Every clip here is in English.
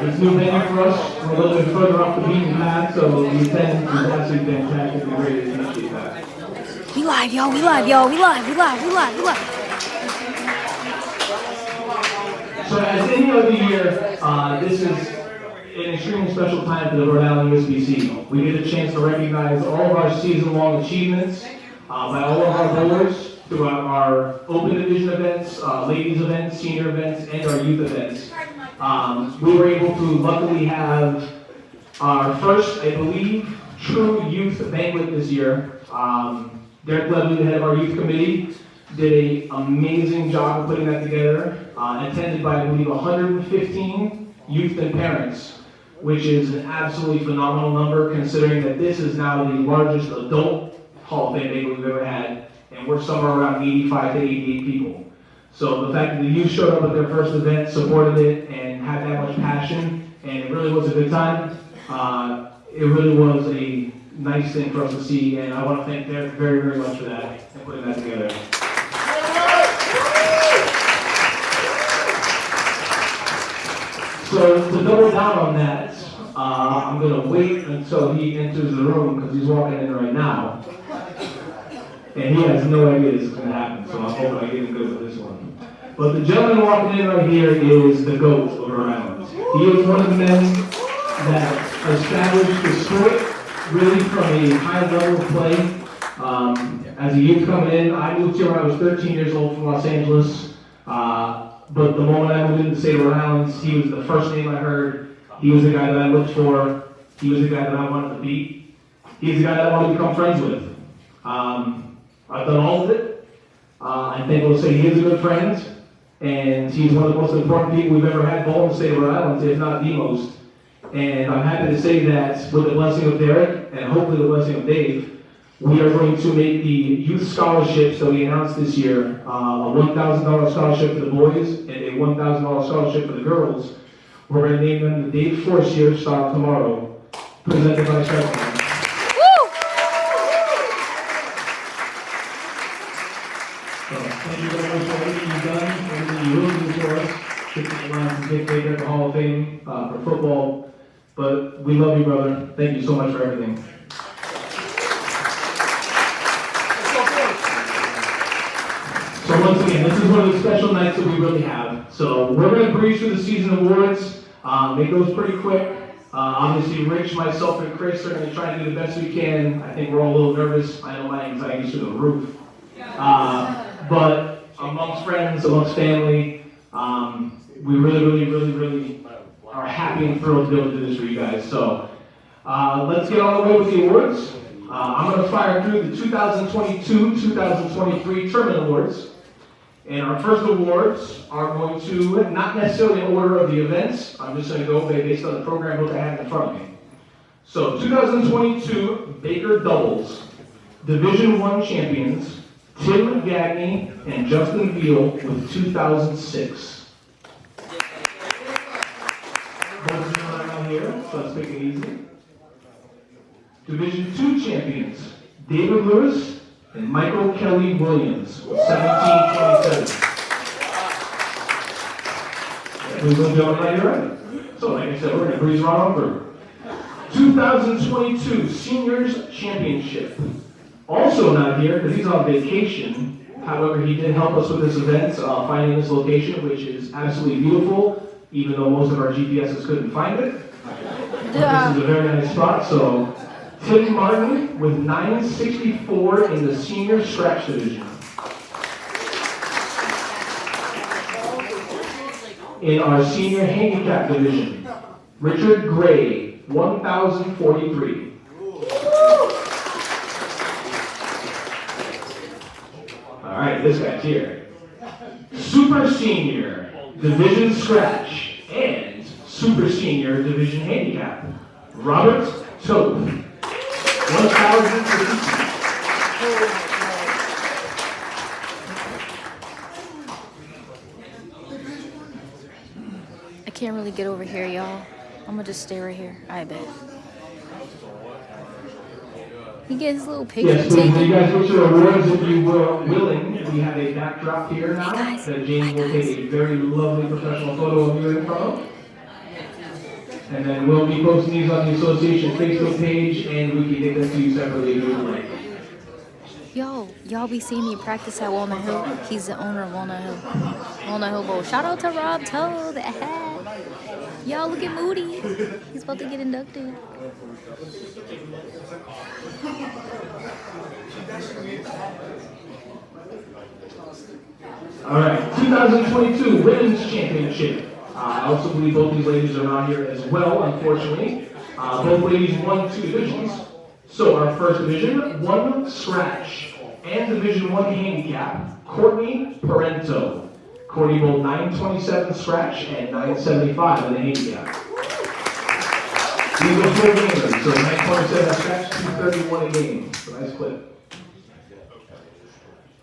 It's new venue for us. We're a little bit further off the beaten path, so the attendance is absolutely fantastic. We really appreciate that. We live, y'all. We live, y'all. We live. We live. We live. We live. So as any other year, this is an extremely special time for the Rhode Island USBC. We get a chance to recognize all of our season-long achievements by all of our bowlers throughout our open division events, ladies events, senior events, and our youth events. We were able to luckily have our first, I believe, true youth banquet this year. Derek Levy, the head of our youth committee, did an amazing job of putting that together, attended by, I believe, 115 youth and parents, which is an absolutely phenomenal number considering that this is now the largest adult Hall of Fame banquet we've ever had, and we're somewhere around 85 to 88 people. So the fact that the youth showed up at their first event, supported it, and had that much passion, and it really was a good time. It really was a nice thing for us to see, and I want to thank Derek very, very much for that and putting that together. So to double down on that, I'm going to wait until he enters the room because he's walking in right now. And he has no idea this is going to happen, so I'm hoping I get him good with this one. But the gentleman walking in right here is the GOAT of Rhode Island. He is one of the men that established the sport really from a high level of play. As a youth coming in, I moved here when I was 13 years old from Los Angeles. But the moment I moved into the state of Rhode Island, he was the first name I heard. He was the guy that I looked for. He was the guy that I wanted to beat. He's the guy that I wanted to become friends with. I've done all of it. I think we'll say he is a good friend, and he's one of the most important people we've ever had bowl in the state of Rhode Island, if not the most. And I'm happy to say that with the blessing of Derek, and hopefully the blessing of Dave, we are going to make the youth scholarships that we announced this year, a $1,000 scholarship for the boys and a $1,000 scholarship for the girls. We're going to name them the Dave Forcier Star Tomorrow, presented by Gazmine. Thank you very much for everything you've done, everything you will do for us, kicking around to Dick Baker at the Hall of Fame for football. But we love you, brother. Thank you so much for everything. So once again, this is one of the special nights that we really have. So we're going to breeze through the season awards, make those pretty quick. Obviously, Rich, myself, and Chris are going to try and do the best we can. I think we're all a little nervous. I know my anxiety's through the roof. But amongst friends, amongst family, we really are happy and thrilled to be able to do this for you guys. So let's get on the way with the awards. I'm going to fire through the 2022-2023 Tournament Awards. And our first awards are going to, not necessarily in order of the events, I'm just going to go based on the program book I have in front of me. So 2022 Baker Doubles, Division I champions, Tim Gagney and Justin Beal with 2006. Both of them are around here, so let's make it easy. Division II champions, David Lewis and Michael Kelly Williams with 1727. Who's going to go right here, right? So like I said, we're going to breeze right on through. 2022 Seniors Championship. Also not here because he's on vacation. However, he did help us with this event, finding this location, which is absolutely beautiful, even though most of our GPSs couldn't find it. This is a very nice spot. So Tim Martin with 964 in the Senior Scratch Division. In our Senior Handicap Division, Richard Gray, 1,043. All right, this guy's here. Super Senior Division Scratch and Super Senior Division Handicap, Robert Tope, 1,052. I can't really get over here, y'all. I'm gonna just stay right here. I bet. He gets his little picture Yes, taken. so you guys get your awards if you were willing. We have a backdrop here now Hey guys. that James will take a very lovely professional photo of you in front of. And then we'll be posting these on the association Facebook page, and we can get them to you separately if you would like. Yo, y'all be seeing me practice at Walnut Hill. He's the owner of Walnut Hill. Walnut Hill Bowl. Shout out to Rob Toad. Y'all look at Moody. He's about to get inducted. All right, 2022 Women's Championship. I also believe both these ladies are not here as well, unfortunately. Both ladies won 2 divisions. So our first division, 1 scratch, and Division 1 handicap, Courtney Parento. Courtney bowled 927 scratch and 975 in the handicap. These are 4 gamers, so 927 scratch, 231 a game. So nice clip.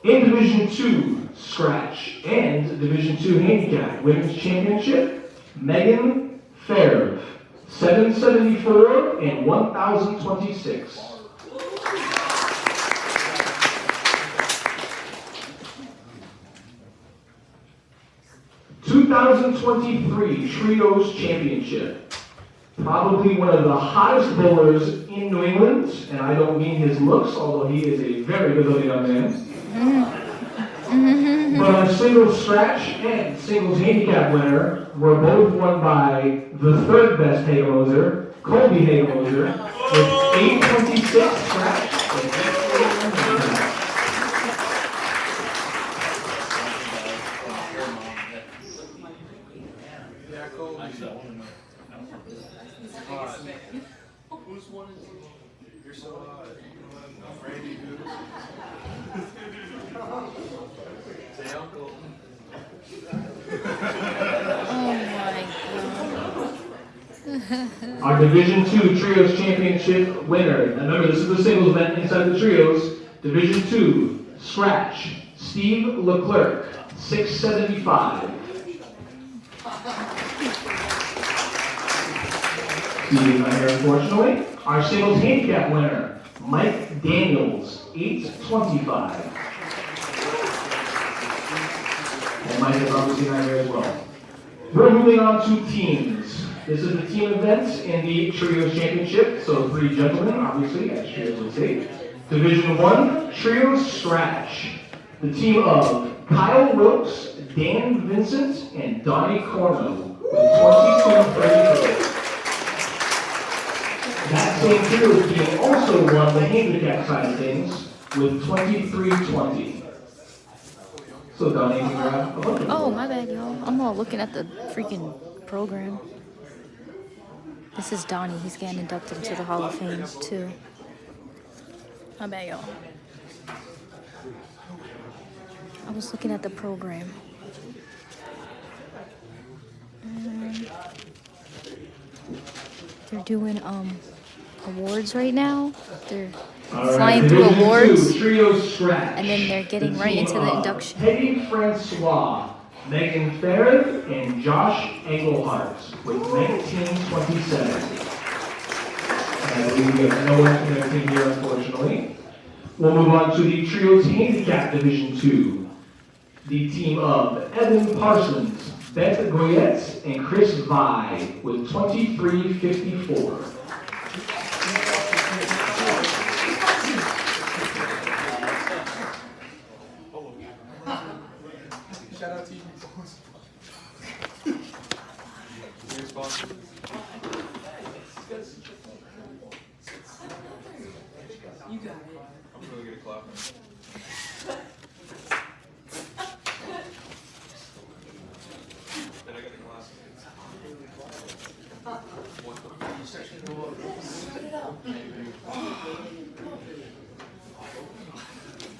In Division 2 scratch and Division 2 handicap, Women's Championship, Megan Fair. 774 and 1026. (2023) Trios Championship. Probably one of the hottest bowlers in New England, and I don't mean his looks, although he is a very good-looking young man. But our singles scratch and singles handicap winner were both won by the 3rd best Hagemoser, Colby Hagemoser, with 826 scratch and 841 handicap. Who's one? You're so hot. Randy Goose. Say uncle. Oh my god. Our Division 2 Trios Championship winner. And remember, this is the singles event inside the Trios. Division 2 Scratch, Steve Leclerc, 675. Steve not here, unfortunately. Our singles handicap winner, Mike Daniels, 825. And Mike is obviously not here as well. We're moving on to teams. This is the team event in the Trios Championship, so 3 gentlemen, obviously, as Trios would say. Division 1, Trios Scratch. The team of Kyle Wilkes, Dan Vincent, and Donnie Corno with 22-33. That same Trios team also won the handicap side of things with 23-20. So Donnie, you can grab a bucket. Oh, my bad, y'all. I'm all looking at the freaking program. This is Donnie. He's getting inducted into the Hall of Fame, too. My bad, y'all. I was looking at the program. They're doing awards right now. They're flying through awards, and then they're getting right into the induction. Peggy Francois, Megan Farron, and Josh Engelhart with 1927. And we have no one from their team here, unfortunately. We'll move on to the Trios Handicap Division 2. The team of Evan Parsons, Beth Goyette, and Chris Vi with 23-54. Shout out to you. Your sponsor. You got it. I'm gonna get a clap. Then I got the glasses.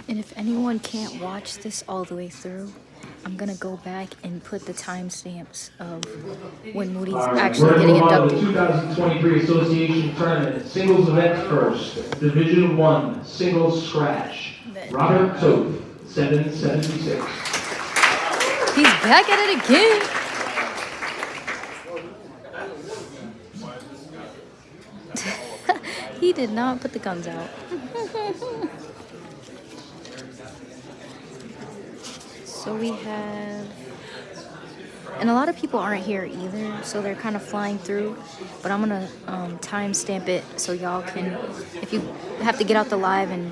And if anyone can't watch this all the way through, I'm gonna go back and put the timestamps of when Moody's actually getting inducted. The 2023 Association Tournament Singles Event first. Division 1 Singles Scratch. Robert Toth, 776. He's back at it again. He did not put the guns out. So we have And a lot of people aren't here either, so they're kind of flying through. But I'm gonna timestamp it so y'all can, if you have to get out the live and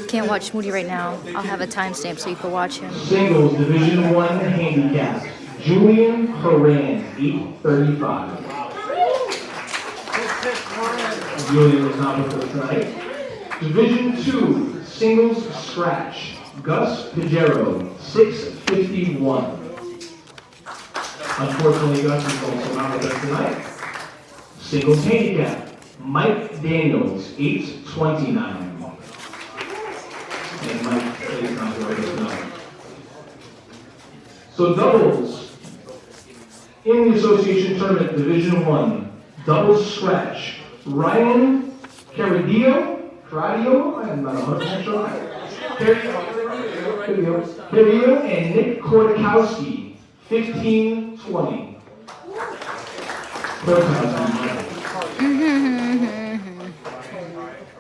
can't watch Moody right now, I'll have a timestamp so you can watch him. Singles Division 1 handicap. Julian Horan, 835. Julian is not with us tonight. Division 2 singles scratch. Gus Pajero, 651. Unfortunately, Gus is also not with us tonight. Singles handicap. Mike Daniels, 829. And Mike is not with us tonight. So doubles. In the association tournament, Division 1, doubles scratch. Ryan Caradillo, I'm not 100% sure. Caradillo and Nick Kordakowski, 15-20.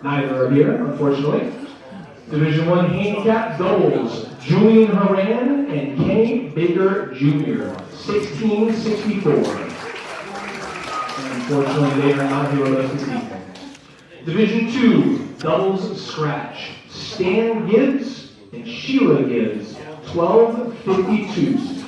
Neither are here, unfortunately. Division 1 handicap doubles. Julian Horan and Kenny Baker Jr., 16-64. Unfortunately, they are not here with us this evening. Division 2, doubles scratch. Stan Gibbs and Sheila Gibbs, 12-52.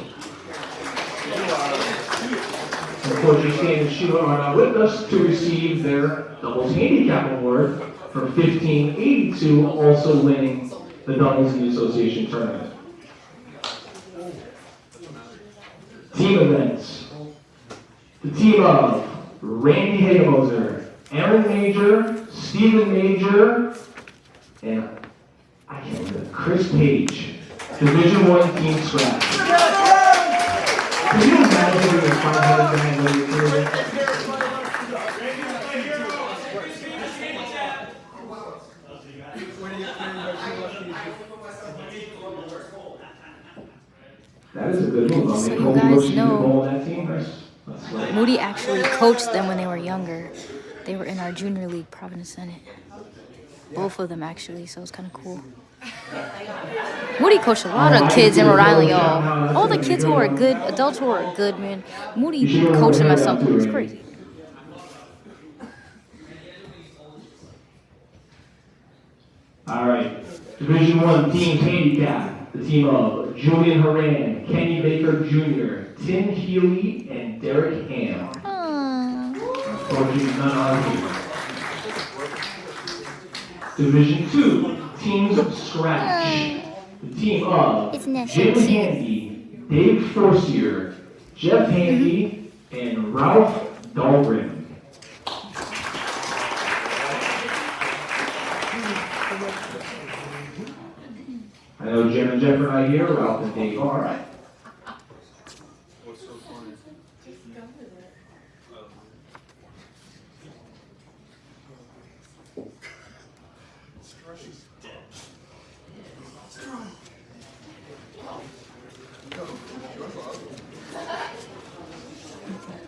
Unfortunately, Stan and Sheila are not with us to receive their doubles handicap award for 15-82, also winning the doubles in the association tournament. Team events. The team of Randy Hagemoser, Aaron Major, Stephen Major, and I can't remember, Chris Page. Division 1 team scratch. Can you imagine doing a 500 grand when you're doing it? That is a good move. So you guys know, Moody actually coached them when they were younger. They were in our junior league, Providence Senate. Both of them actually, so it's kind of cool. Moody coached a lot of kids in Rhode Island, y'all. All the kids who are good, adults who are good, man. Moody coached them at something. It's crazy. All right. Division 1 team handicap. The team of Julian Horan, Kenny Baker Jr., Tim Healy, and Derek Ham. Unfortunately, none are here. Division 2 teams scratch. The team of Jim Handy, Dave Forcier, Jeff Handy, and Ralph Dahlgren. I know Jim and Jeff are not here, Ralph and Dave are. What's so funny?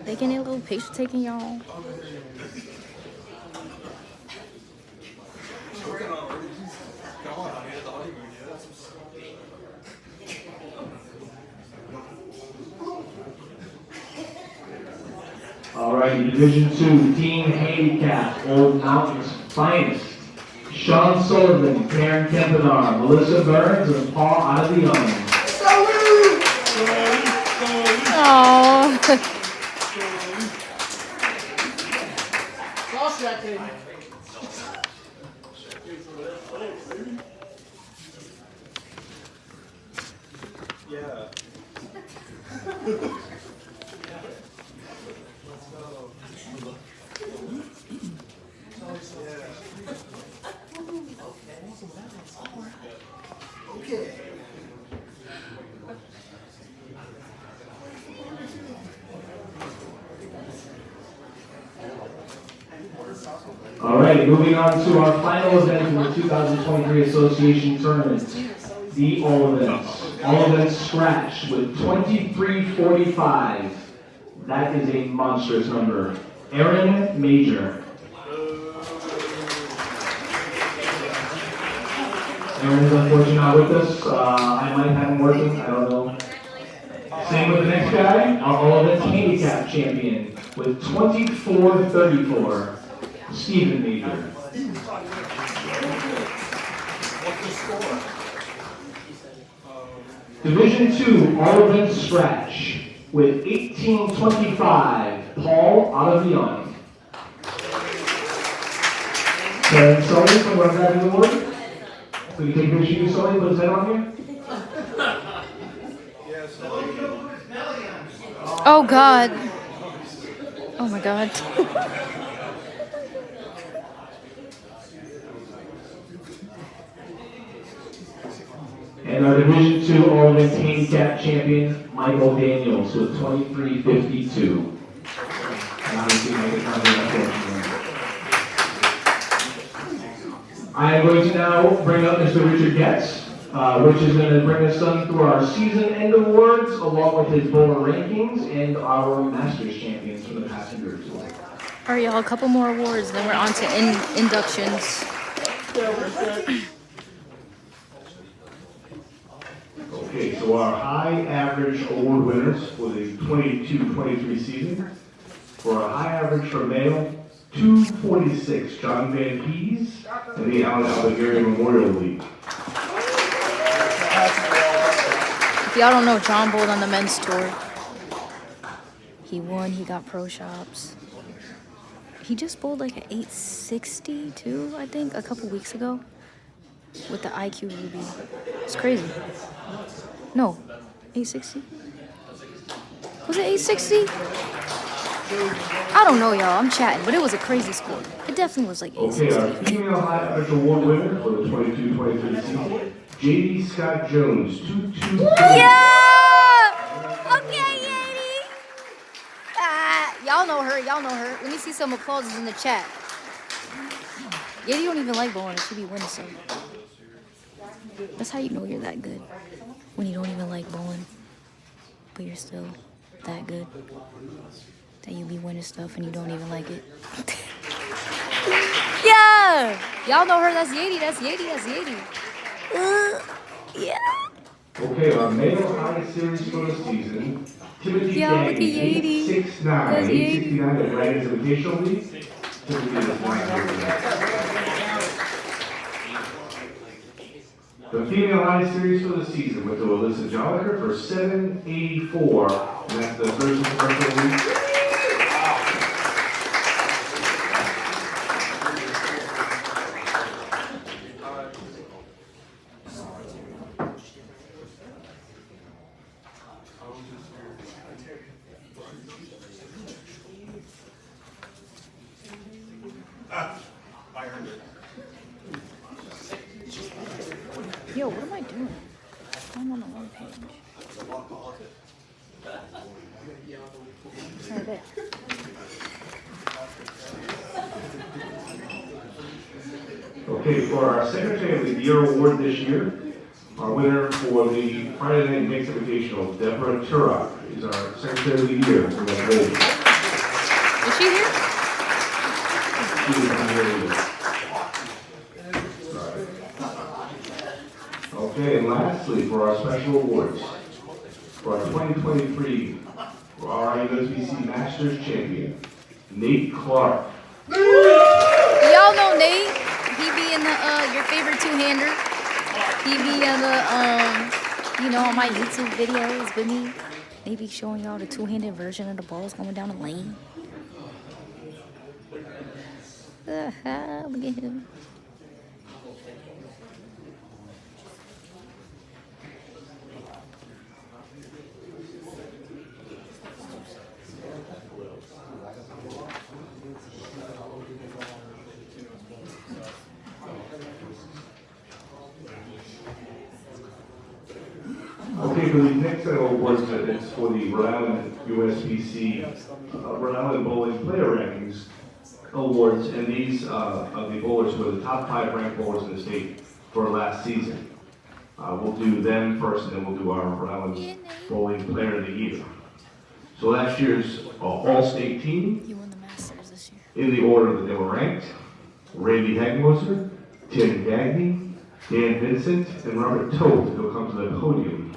They getting a little picture taking, y'all. All right, Division 2 team handicap, Old Mountain's finest. Sean Sullivan, Karen Kempenar, Melissa Burns, and Paul Adeon. Aww. Yeah. All right, moving on to our final event in the 2023 Association Tournament, the All Events. All Events Scratch with 2345. That is a monstrous number. Aaron Major. Aaron is unfortunately not with us. I might have him working, I don't know. Same with the next guy, our all-events handicap champion with 24-34, Stephen Major. What's the score? Division 2 all-events scratch with 18-25, Paul Ottaviani. And Sully from our grabbing award. So you take a picture of you, Sully, put his head on here. Oh God. Oh my God. And our Division 2 all-events handicap champion, Michael Daniels with 23-52. And obviously, Michael's not here, unfortunately. I am going to now bring up Mr. Richard Getz, which is going to bring us on through our season end awards, along with his bowler rankings and our Masters champions from the past years. All right, y'all. A couple more awards, then we're on to inductions. Okay, so our high average award winners for the 22-23 season. For our high average for male, 246, John Van Keys, and the Allen Albergari Memorial League. If y'all don't know, John bowled on the men's tour. He won. He got pro shops. He just bowled like an 862, I think, a couple weeks ago with the IQ Ruby. It's crazy. No, 860? Was it 860? I don't know, y'all. I'm chatting, but it was a crazy score. It definitely was like 860. Okay, our female high average award winner for the 22-23 season, J.D. Scott Jones, 222. Yeah! Okay, Yeti. Y'all know her. Y'all know her. Let me see some applauses in the chat. Yeti don't even like bowling. She be winning some. That's how you know you're that good. When you don't even like bowling, but you're still that good. That you be winning stuff and you don't even like it. Yeah! Y'all know her. That's Yeti. That's Yeti. That's Yeti. Yeah. Okay, our male high series for the season, Timothy Yo, look at Daggy, Yeti. 869, That's Yeti. 869 at Dragons Invitational League. Timothy is not here today. The female high series for the season went to Alyssa Jolliker for 784, and that's the Thursday Virtual League. I heard it. Yo, what am I doing? I'm on the wrong page. Right there. Okay, for our Secretary of the Year award this year, our winner for the Friday Night Mix Invitational, Deborah Turok, is our Secretary of the Year. Congratulations. Is she here? She is not here either. Okay, and lastly, for our special awards, for our 2023 for our USBC Masters Champion, Nate Clark. Y'all know Nate. He be in the your favorite two-hander. He be in the on my YouTube videos with me. They be showing y'all the two-handed version of the balls going down the lane. Look at him. Okay, for the next set of awards, it's for the Rhode Island USBC Rhode Island Bowling Player Rankings Awards, and these are the bowlers who are the top 5 ranked bowlers in the state for last season. We'll do them first, and then we'll do our Rhode Island Bowling Player of the Year. So last year's all-state team, You won the Masters this year. in the order that they were ranked: Randy Hagmoser, Tim Gagne, Dan Vincent, and Robert Toth, who will come to the podium.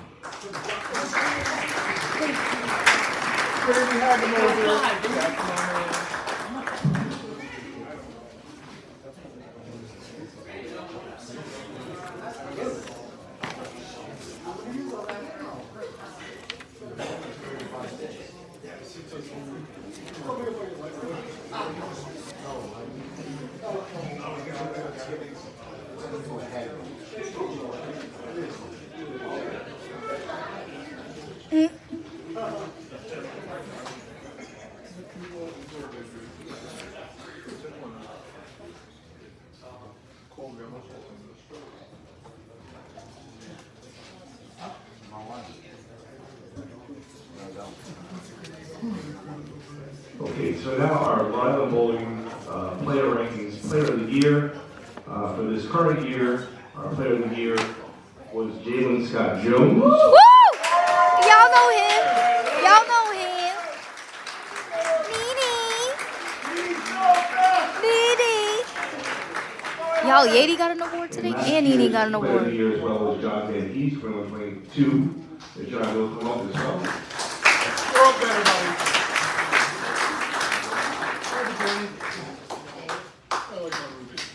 Okay, so now our Live Bowling player rankings, player of the year. For this current year, our player of the year was Jalen Scott Jones. Woo! Y'all know him. Y'all know him. Nene. Y'all, Yeti got an award today, and Nene got an Player of the award. year as well was John Van East, 21-22. They're trying to come up as well. We're up, everybody.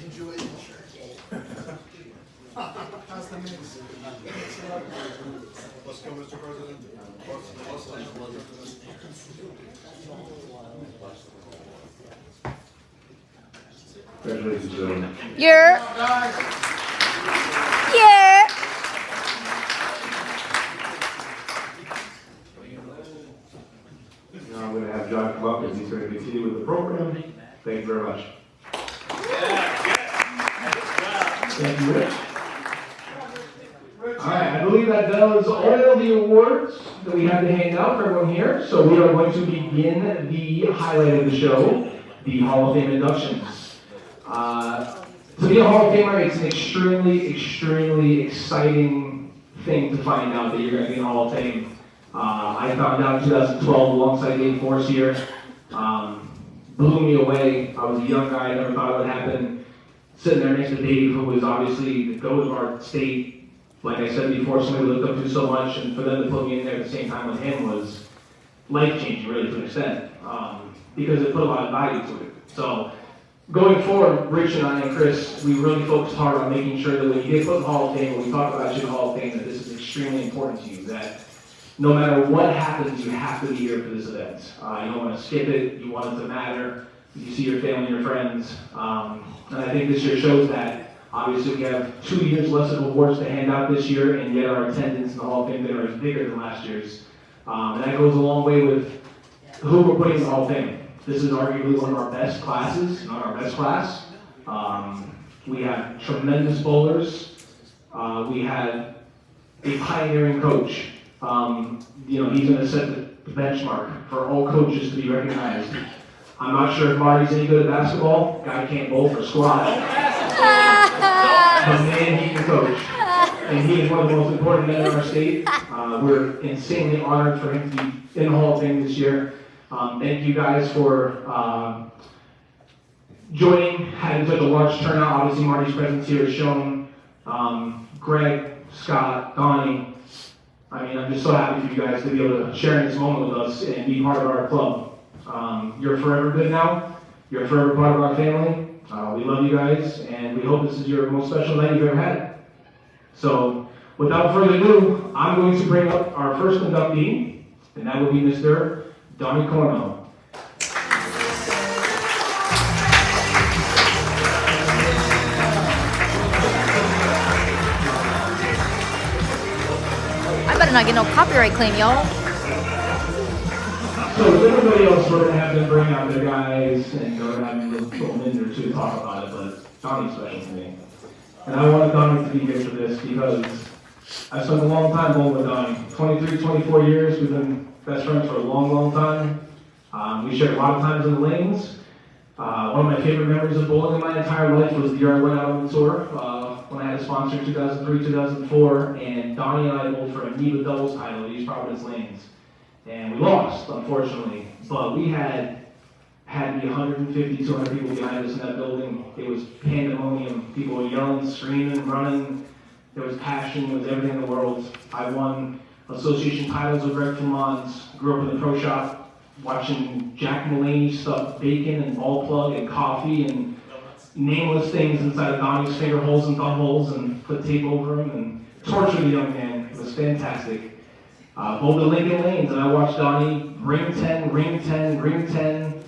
Enjoy the shirt. How's the mix? Let's go, Mr. President. Congratulations, gentlemen. Yeah. Now I'm going to have John come up as he's going to continue with the program. Thank you very much. Thank you, Rich. All right, I believe that does all the awards that we have to hand out for everyone here. So we are going to begin the highlight of the show, the Hall of Fame inductions. To be a Hall of Famer, it's an extremely exciting thing to find out that you're going to be in the Hall of Fame. I found out in 2012 alongside Dave Force here. Blew me away. I was a young guy, never thought it would happen. Sitting there next to Dave, who was obviously the GOAT of our state. Like I said before, somebody we looked up to so much, and for them to put me in there at the same time with him was life-changing, really, to an extent, because it put a lot of value to it. So, going forward, Rich and I and Chris, we really focused hard on making sure that when you get put in the Hall of Fame, when we talk about you in the Hall of Fame, that this is extremely important to you, that no matter what happens, you have to be here for this event. You don't want to skip it, you want it to matter, you see your family, your friends, and I think this year shows that. Obviously, we have 2 years less of awards to hand out this year, and yet our attendance in the Hall of Fame dinner is bigger than last year's. And that goes a long way with who we're putting in the Hall of Fame. This is arguably one of our best classes, not our best class. We have tremendous bowlers. We had a pioneering coach. He's going to set the benchmark for all coaches to be recognized. I'm not sure if Marty's any good at basketball. Guy can't bowl for squat. But man, he can coach. And he is one of the most important men in our state. We're insanely honored for him to be in the Hall of Fame this year. Thank you guys for joining, having such a large turnout. Obviously, Marty's presence here is shown. Greg, Scott, Donnie. I mean, I'm just so happy for you guys to be able to share in this moment with us and be part of our club. You're forever good now. You're forever part of our family. We love you guys, and we hope this is your most special night you've ever had. So, without further ado, I'm going to bring up our first inductee, and that will be Mr. Donnie Cornell. I better not get no copyright claim, y'all. So with everybody else, we're going to have them bring out their guys, and we're going to have them a little minute or two to talk about it, but Donnie's special to me. And I wanted Donnie to be here for this because I spent a long time bowling with Donnie. 23, 24 years, we've been best friends for a long time. We shared a lot of times in the lanes. One of my favorite memories of bowling in my entire life was the year I went out on the tour, when I had a sponsor in 2003, 2004, and Donnie and I bowled for a NEBA doubles title at East Providence Lanes. And we lost, unfortunately, but we had maybe 150, 200 people behind us in that building. It was pandemonium. People were yelling, screaming, running. There was passion. There was everything in the world. I won association titles with Greg Fremont, grew up in the pro shop. watching Jack Mulaney stuff bacon and ball plug and coffee and nameless things inside of Donnie's finger holes and thumb holes and put tape over them and torture the young man. It was fantastic. Over the Lincoln Lanes, and I watched Donnie ring 10, ring 10, ring 10,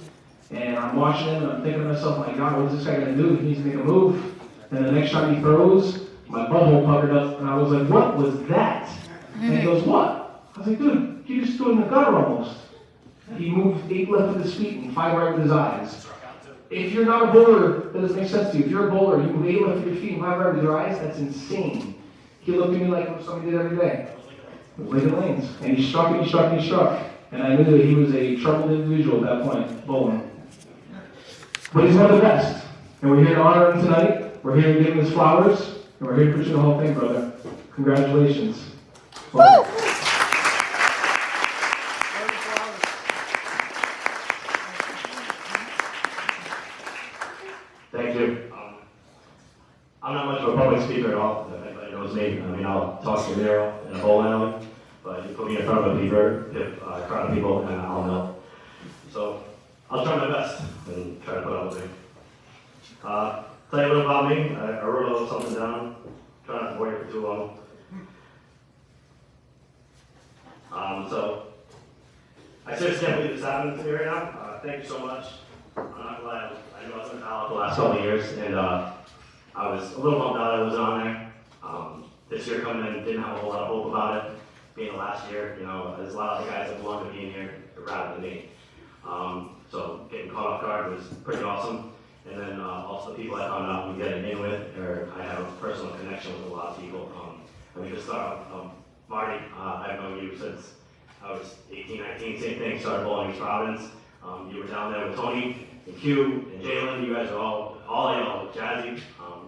and I'm watching him and I'm thinking to myself, my God, what's this guy gonna do? He needs to make a move. And the next shot he throws, my butthole puckered up, and I was like, what was that? And he goes, what? I was like, dude, you just threw it in the gutter almost. He moved 8 left with his feet and 5 right with his eyes. If you're not a bowler, that doesn't make sense to you. If you're a bowler, you move 8 left with your feet and 5 right with your eyes, that's insane. He looked at me like somebody did every day. It was Lincoln Lanes. And he struck and he struck and he struck. And I knew that he was a troubled individual at that point, bowling. But he's one of the best. And we're here to honor him tonight. We're here to give him his flowers. And we're here to put you in the Hall of Fame, brother. Congratulations. Well, thank you. I'm not much of a public speaker at all, if anybody knows me. I mean, I'll talk to Nero in a bowling alley, but you put me in front of a crowd of people, and I'll know. So I'll try my best and try to put up with it. Tell you a little about me. I wrote a little something down. Try not to bore you for too long. So I seriously can't believe this happened to me right now. Thank you so much. I'm not gonna lie, I know I was in college the last couple of years, and I was a little bummed out I wasn't on there. This year coming in, didn't have a whole lot of hope about it. Being the last year, you know, there's a lot of the guys that belong to being here rather than me. So getting caught off guard was pretty awesome. And then also the people I found out we getting in with, or I have a personal connection with a lot of people. Let me just start off. Marty, I've known you since I was 18, 19, same thing, started bowling East Providence. You were down there with Tony and Q and Jalen. You guys are all y'all, Jazzy.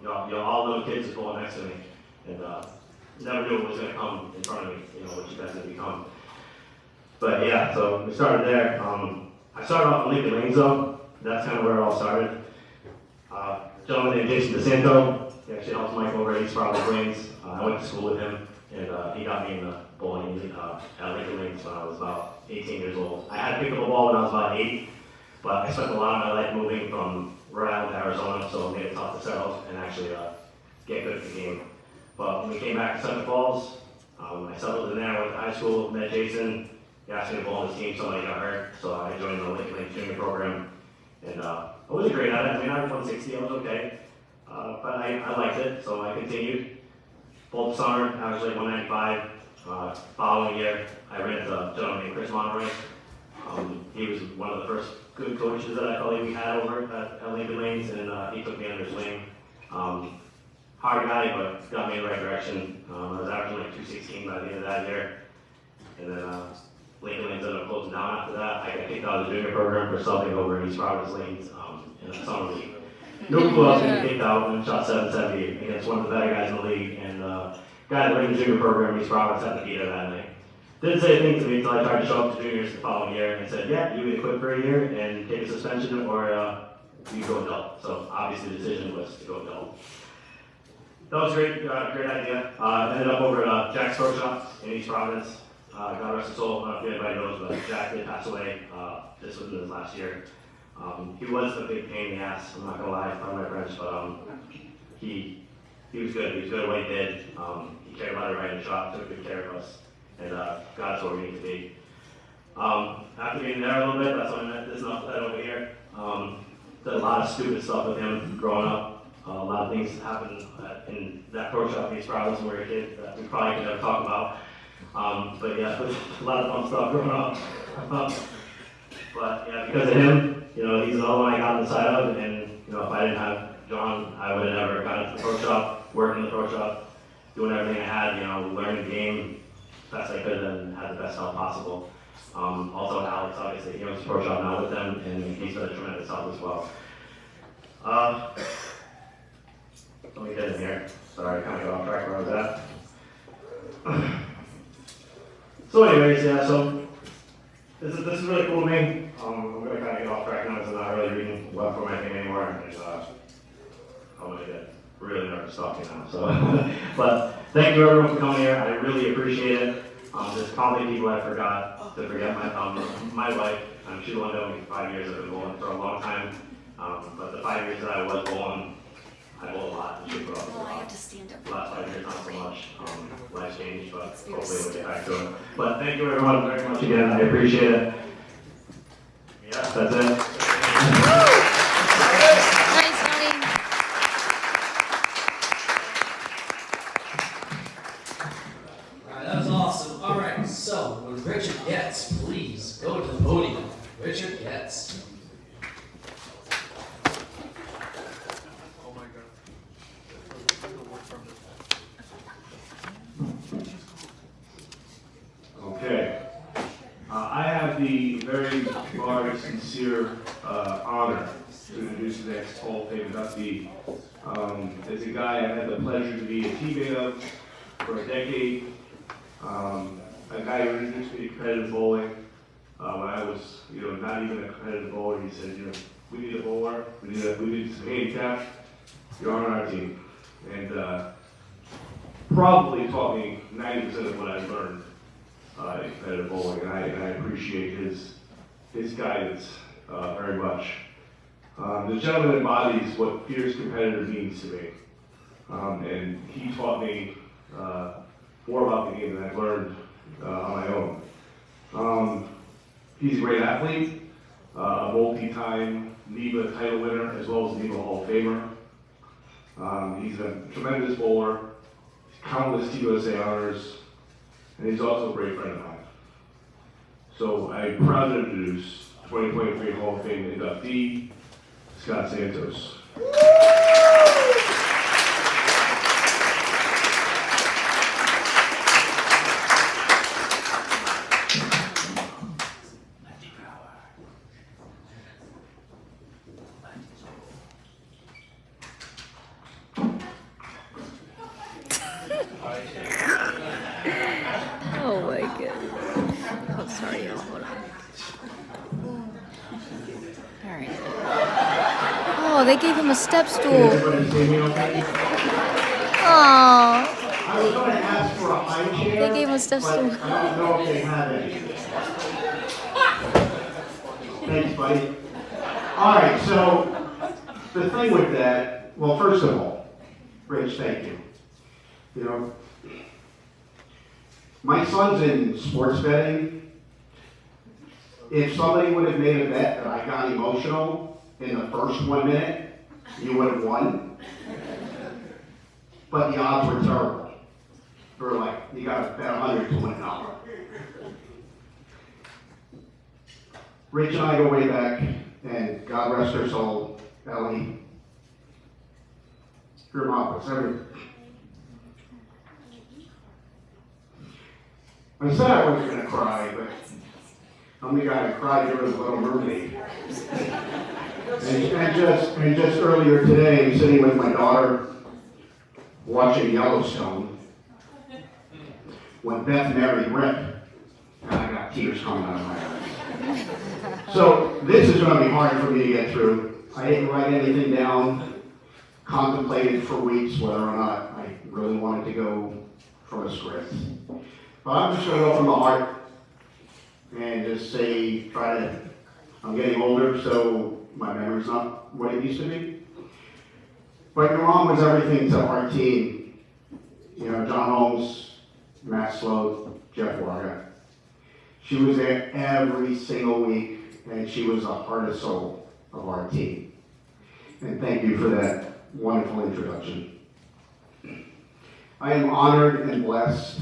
Y'all all little kids just bowling next to me. And never knew what was going to come in front of me, you know, what you guys have become. But yeah, so we started there. I started off in Lincoln Lanes though. That's kind of where it all started. Gentleman named Jason DeSanto, he actually helped Mike over at East Providence Lanes. I went to school with him, and he got me into bowling at Lincoln Lanes when I was about 18 years old. I had picked up a ball when I was about 8, but I spent a lot of my life moving from Rhode Island to Arizona, so it made it tough to settle and actually get good at the game. But when we came back to Central Falls, I settled in there, went to high school, met Jason. He asked me to bowl on his team, somebody got hurt, so I joined the Lincoln Lanes junior program. And I wasn't great at it. I mean, I was 160, I was okay. But I liked it, so I continued. Both summer, averaged like 195. Following year, I ran into a gentleman named Chris Monterey. He was one of the first good coaches that I felt like we had over at Lincoln Lanes, and he took me under his wing. Hard guy, but got me in the right direction. I was averaging like 216 by the end of that year. And then Lincoln Lanes ended up closing down after that. I got kicked out of the junior program for subbing over in East Providence Lanes in the summer league. No clue I was getting kicked out and shot 770 against one of the better guys in the league. And guy that ran the junior program in East Providence had to beat her that night. Didn't say a thing to me until I tried to show up to juniors the following year, and they said, yeah, you either quit for a year and take a suspension, or you go adult. So obviously the decision was to go adult. That was great, great idea. Ended up over at Jack's Pro Shop in East Providence. God rest his soul, I don't know if anybody knows, but Jack did pass away. This was in his last year. He was a big pain in the ass, I'm not gonna lie, pardon my French, but he was good. He was good at what he did. He cared about everybody in the shop, took good care of us, and God's where we need to be. After being there a little bit, that's when I met this knucklehead over here. Did a lot of stupid stuff with him growing up. A lot of things happened in that pro shop in East Providence when we were a kid that we probably could never talk about. But yeah, a lot of fun stuff growing up. But yeah, because of him, you know, he's another one I got inside of, and you know, if I didn't have John, I would have never gotten into the pro shop, working in the pro shop, doing everything I had, you know, learning the game as best I could and had the best help possible. Also Alex, obviously, he owns the pro shop now with them, and he's been a tremendous help as well. Let me get in here. Sorry, I kind of got off track where I was at. So anyways, yeah, so this is really cool to me. I'm going to kind of get off track now because I'm not really reading well for my thing anymore. And I'm going to get really nervous talking now. So, but thank you everyone for coming here. I really appreciate it. There's probably people I forgot to forget my wife. She only known me for 5 years. I've been bowling for a long time. But the 5 years that I was bowling, I bowled a lot. She put up a lot. The last 5 years, not so much. Life's changed, but hopefully we'll get back to it. But thank you everyone very much again. I appreciate it. Yeah, that's it. Nice, Tony. Alright, that was awesome. Alright, so when Richard gets, please go to the podium. Richard gets. Okay. I have the very large, sincere honor to introduce the next Hall of Fame inductee. It's a guy I've had the pleasure to be a teammate of for a decade. A guy who introduced me to competitive bowling when I was, not even a competitive bowler. He said, we need a bowler. We need some handicap. You're on our team. And probably taught me 90% of what I've learned in competitive bowling, and I appreciate his guidance very much. The gentleman embodies what fierce competitor means to me, and he taught me more about the game than I've learned on my own. He's a great athlete, a multi-time NEBA title winner, as well as a NEBA Hall of Famer. He's a tremendous bowler, countless TUSA honors, and he's also a great friend of mine. So I'm proud to introduce 2023 Hall of Fame inductee, Scott Santos. Oh my god. Oh, sorry, y'all. Hold on. Alright. Oh, they gave him a step stool. Everybody see me okay? Oh, I was going to ask for a high chair. they gave him a step but stool. I don't know if they have any. Thanks, buddy. All right, so the thing with that, well, first of all, Rich, thank you. My son's in sports betting. If somebody would have made a bet that I got emotional in the first 1 minute, you would have won. But the odds were terrible. They were like, you got to bet 100 to win an hour. Rich and I go way back, and God rest her soul, Ellie. Her mom was everything. I said I wasn't going to cry, but I'm the guy that cried during the Little Mermaid. And just earlier today, I'm sitting with my daughter watching Yellowstone when Beth married Rick, and I got tears coming out of my eyes. So this is going to be hard for me to get through. I didn't write anything down, contemplated for weeks whether or not I really wanted to go from a script. But I'm just going to go from the heart and just say, I'm getting older, so my memory's not what it used to be. But your mom was everything to our team. John Holmes, Matt Sloat, Jeff Warga. She was there every single week, and she was the heart and soul of our team. And thank you for that wonderful introduction. I am honored and blessed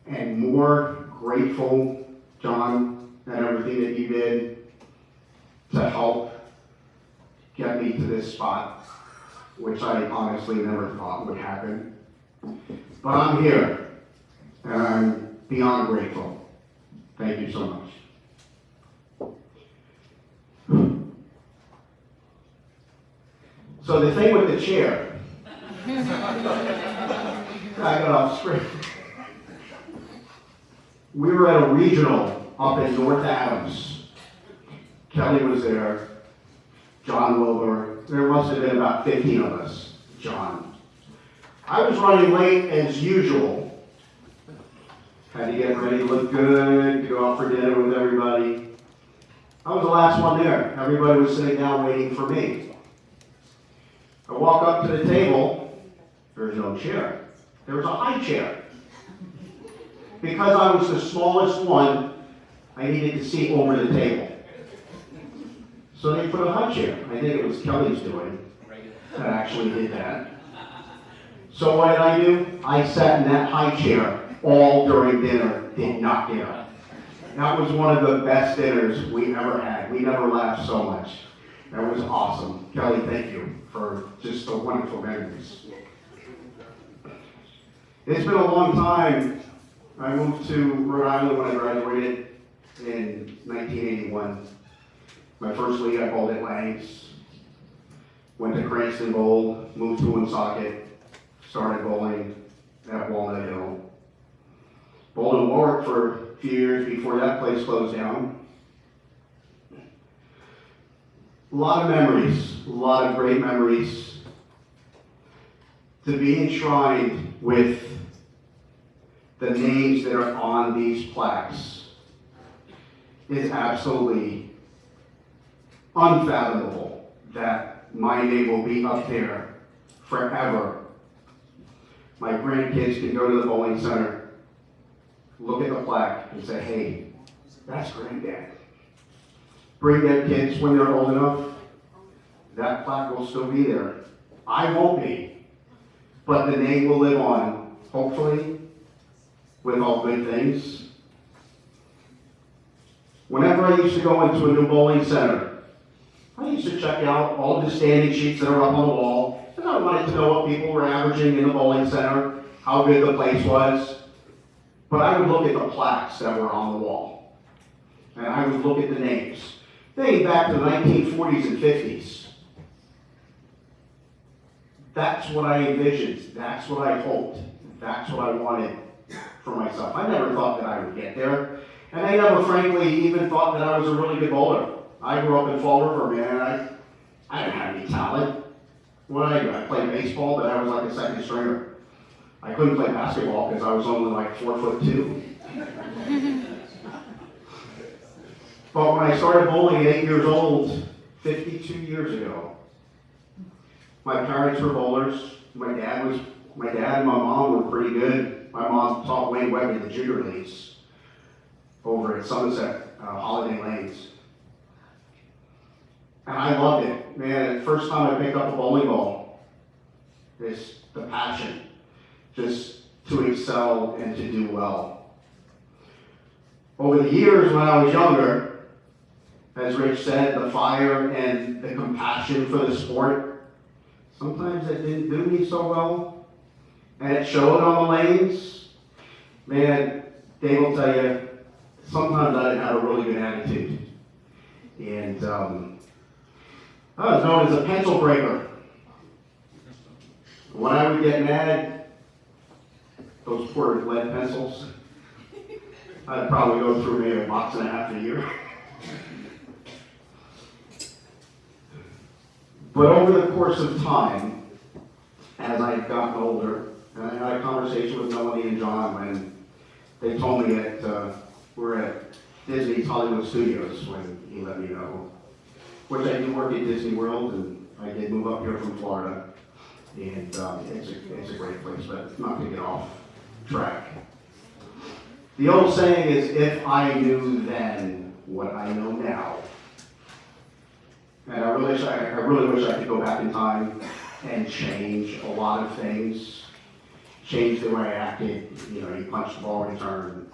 and more grateful, John, and everything that you did to help get me to this spot, which I honestly never thought would happen. But I'm here, and I'm beyond grateful. Thank you so much. So the thing with the chair, I got off script. We were at a regional up in North Adams. Kelly was there, John Wilbur. There must have been about 15 of us, John. I was running late as usual. Had to get ready to look good, to go out for dinner with everybody. I was the last one there. Everybody was sitting down waiting for me. I walk up to the table, there's no chair. There was a high chair. Because I was the smallest one, I needed to see over the table. So they put a high chair. I think it was Kelly's doing that actually did that. So what did I do? I sat in that high chair all during dinner, did not get up. That was one of the best dinners we ever had. We never laughed so much. That was awesome. Kelly, thank you for just the wonderful memories. It's been a long time. I moved to Rhode Island when I graduated in 1981. My first league I bowled at Langs. Went to Cranston Bowl, moved to Woonsocket, started bowling at Walnut Hill. Bowled in Warwick for a few years before that place closed down. A lot of memories, a lot of great memories. To be enshrined with the names that are on these plaques is absolutely unfathomable that my name will be up there forever. My grandkids can go to the bowling center, look at the plaque and say, hey, that's Granddad. Bring their kids when they're old enough, that plaque will still be there. I won't be, but the name will live on, hopefully, with all good things. Whenever I used to go into a new bowling center, I used to check out all the standing sheets that are up on the wall, and I wanted to know what people were averaging in the bowling center, how good the place was. But I would look at the plaques that were on the wall, and I would look at the names. Dating back to the 1940s and 50s. That's what I envisioned, that's what I hoped, that's what I wanted for myself. I never thought that I would get there, and I never frankly even thought that I was a really good bowler. I grew up in Fall River, man, I didn't have any talent. What did I do? I played baseball, but I was like a second stringer. I couldn't play basketball because I was only like 4'2". But when I started bowling at 8 years old, 52 years ago, my parents were bowlers. My dad and my mom were pretty good. My mom taught Wayne Webb in the junior leagues over at Somerset, Holiday Lanes. And I loved it. Man, the first time I picked up a bowling ball, it's the passion, just to excel and to do well. Over the years when I was younger, as Rich said, the fire and the compassion for the sport, sometimes it didn't do me so well. And it showed on the lanes. Man, Dave will tell you, sometimes I didn't have a really good attitude. And I was known as a pencil breaker. When I would get mad, those poor lead pencils, I'd probably go through maybe a box and a half a year. But over the course of time, as I've gotten older, and I had a conversation with Melanie and John when they told me that we're at Disney's Hollywood Studios when he let me know, which I do work at Disney World, and I did move up here from Florida, and it's a great place, but not to get off track. The old saying is, if I knew then what I know now. And I really wish I could go back in time and change a lot of things. Change the way I acted. You know, you punch the ball return,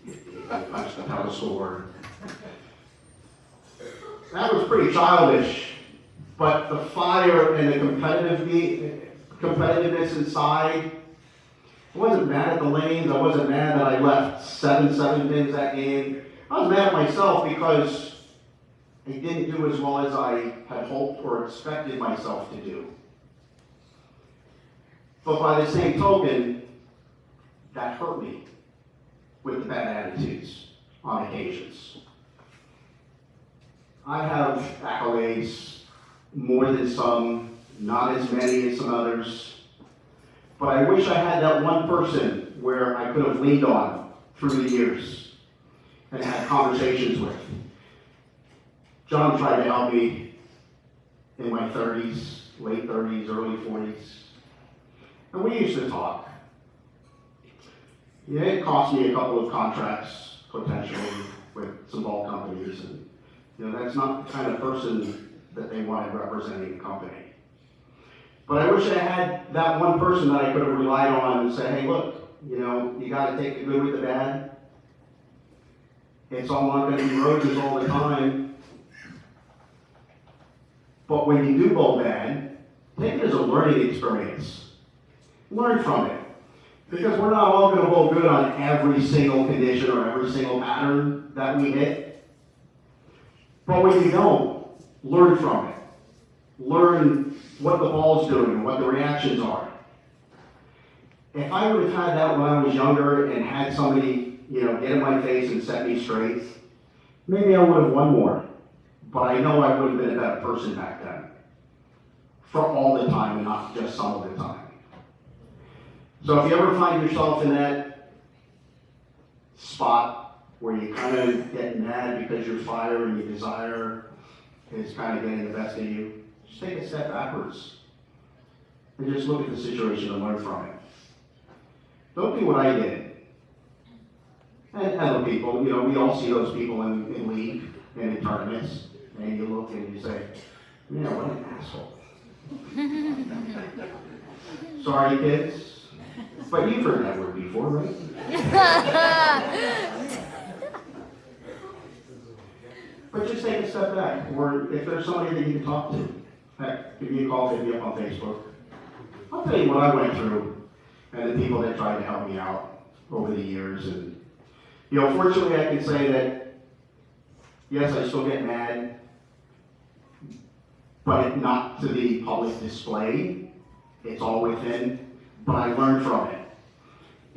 you punch the pedal score. That was pretty childish, but the fire and the competitiveness inside, I wasn't mad at the lanes. I wasn't mad that I left 7 pins that game. I was mad at myself because I didn't do as well as I had hoped or expected myself to do. But by the same token, that hurt me with the bad attitudes on occasions. I have accolades, more than some, not as many as some others. But I wish I had that one person where I could have leaned on through the years and had conversations with. John tried to help me in my 30s, late 30s, early 40s. And we used to talk. Yeah, it cost me a couple of contracts, potentially, with some ball companies. And, that's not the kind of person that they wanted representing the company. But I wish I had that one person that I could have relied on and say, hey, look, you got to take the good with the bad. It's all not going to be roses all the time. But when you do bowl bad, take it as a learning experience. Learn from it. Because we're not all going to bowl good on every single condition or every single pattern that we hit. But when you don't, learn from it. Learn what the ball's doing and what the reactions are. If I would have had that when I was younger and had somebody, get in my face and set me straight, maybe I would have won more. But I know I would have been a better person back then. For all the time and not just some of the time. So if you ever find yourself in that spot where you kind of get mad because your fire and your desire is kind of getting the best of you, just take a step backwards and just look at the situation and learn from it. Don't do what I did. And other people, we all see those people in league and in tournaments, and you look and you say, man, what an asshole. Sorry, kids. But you've heard that word before, right? But just take a step back. Or if there's somebody that you can talk to, heck, give me a call, hit me up on Facebook. I'll tell you what I went through and the people that tried to help me out over the years. And, fortunately I can say that, yes, I still get mad, but not to the public display. It's all within. But I learned from it.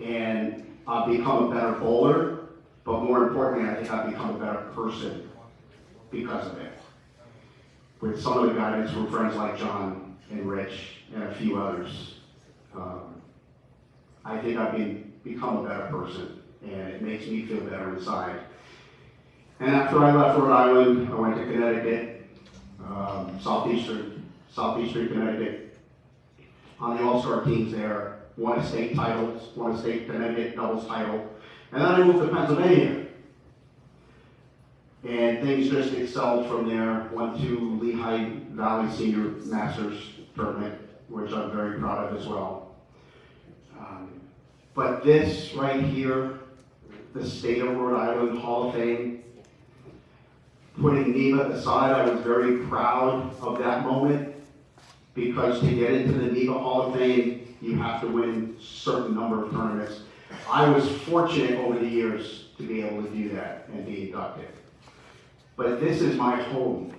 And I've become a better bowler, but more importantly, I think I've become a better person because of it. With some of the guidance from friends like John and Rich and a few others, I think I've become a better person, and it makes me feel better inside. And after I left Rhode Island, I went to Connecticut, Southeastern Connecticut, on the All-Star teams there, won a state title, won a state Connecticut doubles title, and then I moved to Pennsylvania. And things just excelled from there. Went to Lehigh Valley Senior Masters Tournament, which I'm very proud of as well. But this right here, the State of Rhode Island Hall of Fame, putting NEVA aside, I was very proud of that moment, because to get into the NEVA Hall of Fame, you have to win a certain number of tournaments. I was fortunate over the years to be able to do that and be inducted. But this is my home.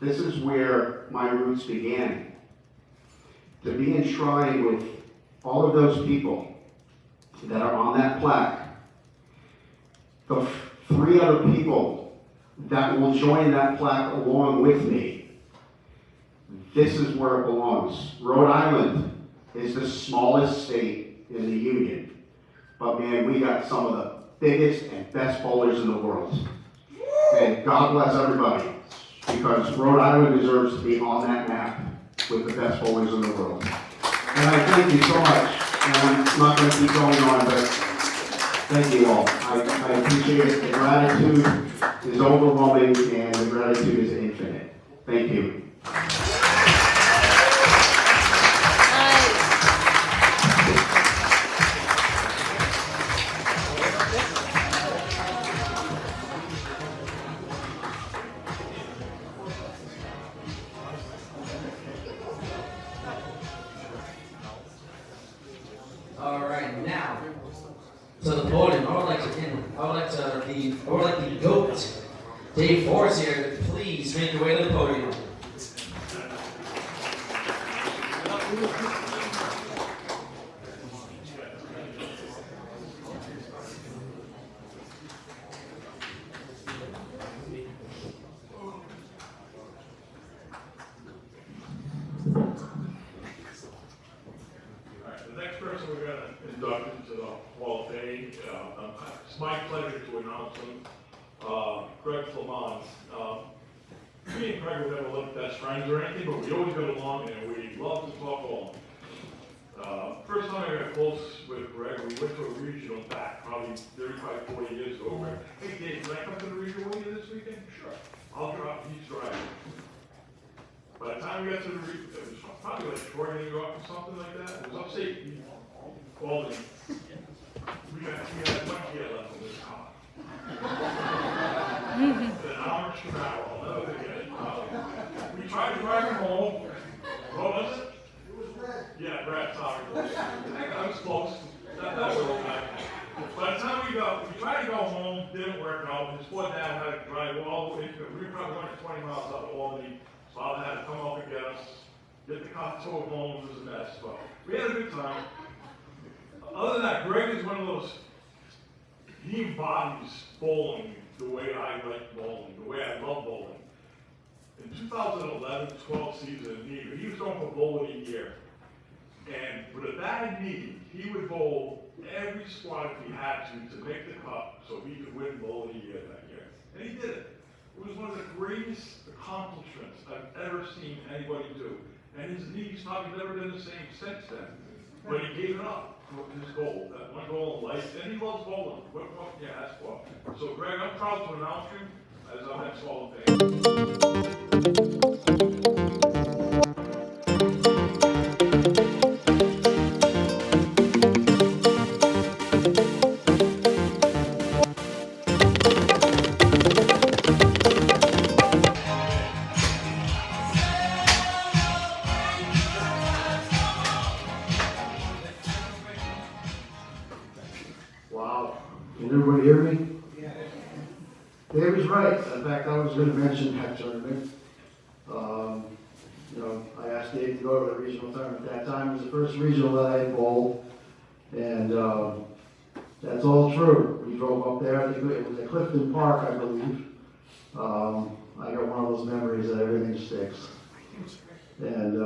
This is where my roots began. To be enshrined with all of those people that are on that plaque, the 3 other people that will join that plaque along with me, this is where it belongs. Rhode Island is the smallest state in the Union, but man, we got some of the biggest and best bowlers in the world. And God bless everybody, because Rhode Island deserves to be on that map with the best bowlers in the world. And I thank you so much. And I'm not going to keep going on, but thank you all. I appreciate it. The gratitude is overwhelming, and the gratitude is infinite. Thank you. All right, now to the podium. I would like the GOAT, Dave Forrest here. Please make your way to the podium. The next person we're going to induct into the Hall of Thompson, Greg Flamond. Me and Greg were never like best friends or anything, but we always got along and we loved to talk all. First time I got close with Greg, we went to a regional back, probably 35, 40 years ago. Hey Dave, can I come to the regional with you this weekend? Sure. I'll drive, he's driving. By the time we got to the regional, it was probably like Troy, New York or something like that. It was upstate Albany. We had 1 gear left in this car. An hour to an hour, I'll never forget it. We tried to drive him home. What was it? It was red. Yeah, red, sorry. I was close. That was all right. By the time we tried to go home, didn't work out. His poor dad had to drive all the way. We were probably going 20 miles up to Albany. Father had to come up and get us, get the car towed home. It was a mess, but we had a good time. Other than that, Greg is one of those, he embodies bowling the way I like bowling, the way I love bowling. In 2011-12 season, he was going for bowl of the year. And with a bad knee, he would bowl every squad if he had to make the cup so he could win bowl of the year that year. And he did it. It was one of the greatest accomplishments I've ever seen anybody do. And his knees probably never been the same since then. But he gave it up for his goal, that one goal in life. And he loves bowling. What you ask for. So Greg, I'm proud to announce you as our next Hall of Fame. Wow. Can everybody hear me? Yeah. Dave was right. In fact, I was going to mention that tournament. I asked Dave to go to the regional tournament. That time was the first regional that I had bowled. And that's all true. We drove up there. It was at Clifton Park, I believe. I got one of those memories that everything sticks. And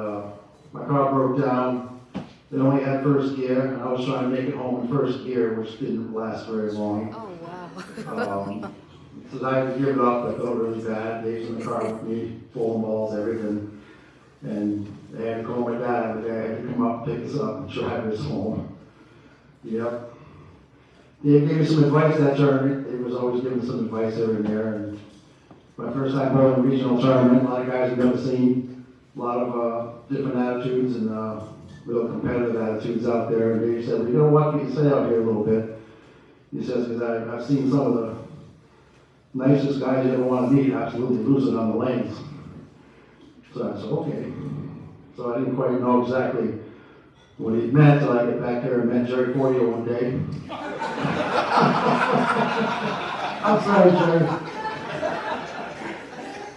my car broke down. They only had first gear, and I was trying to make it home in first gear, which didn't last very long. Oh, wow. So I had to give it up. I felt really bad. Dave's in the car with me, pulling balls, everything. And they had to call my dad every day. I had to come up, pick us up, and drive us home. Yep. Dave gave me some advice that tournament. Dave was always giving some advice here and there. And my first time going to a regional tournament, a lot of guys I've never seen, a lot of different attitudes and real competitive attitudes out there. And Dave said, well, you know what, we can stay out here a little bit. He says, because I've seen some of the nicest guys you ever want to meet absolutely lose it on the lanes. So I said, okay. So I didn't quite know exactly what he meant until I get back here and met Jerry Portillo one day. I'm sorry, Jerry.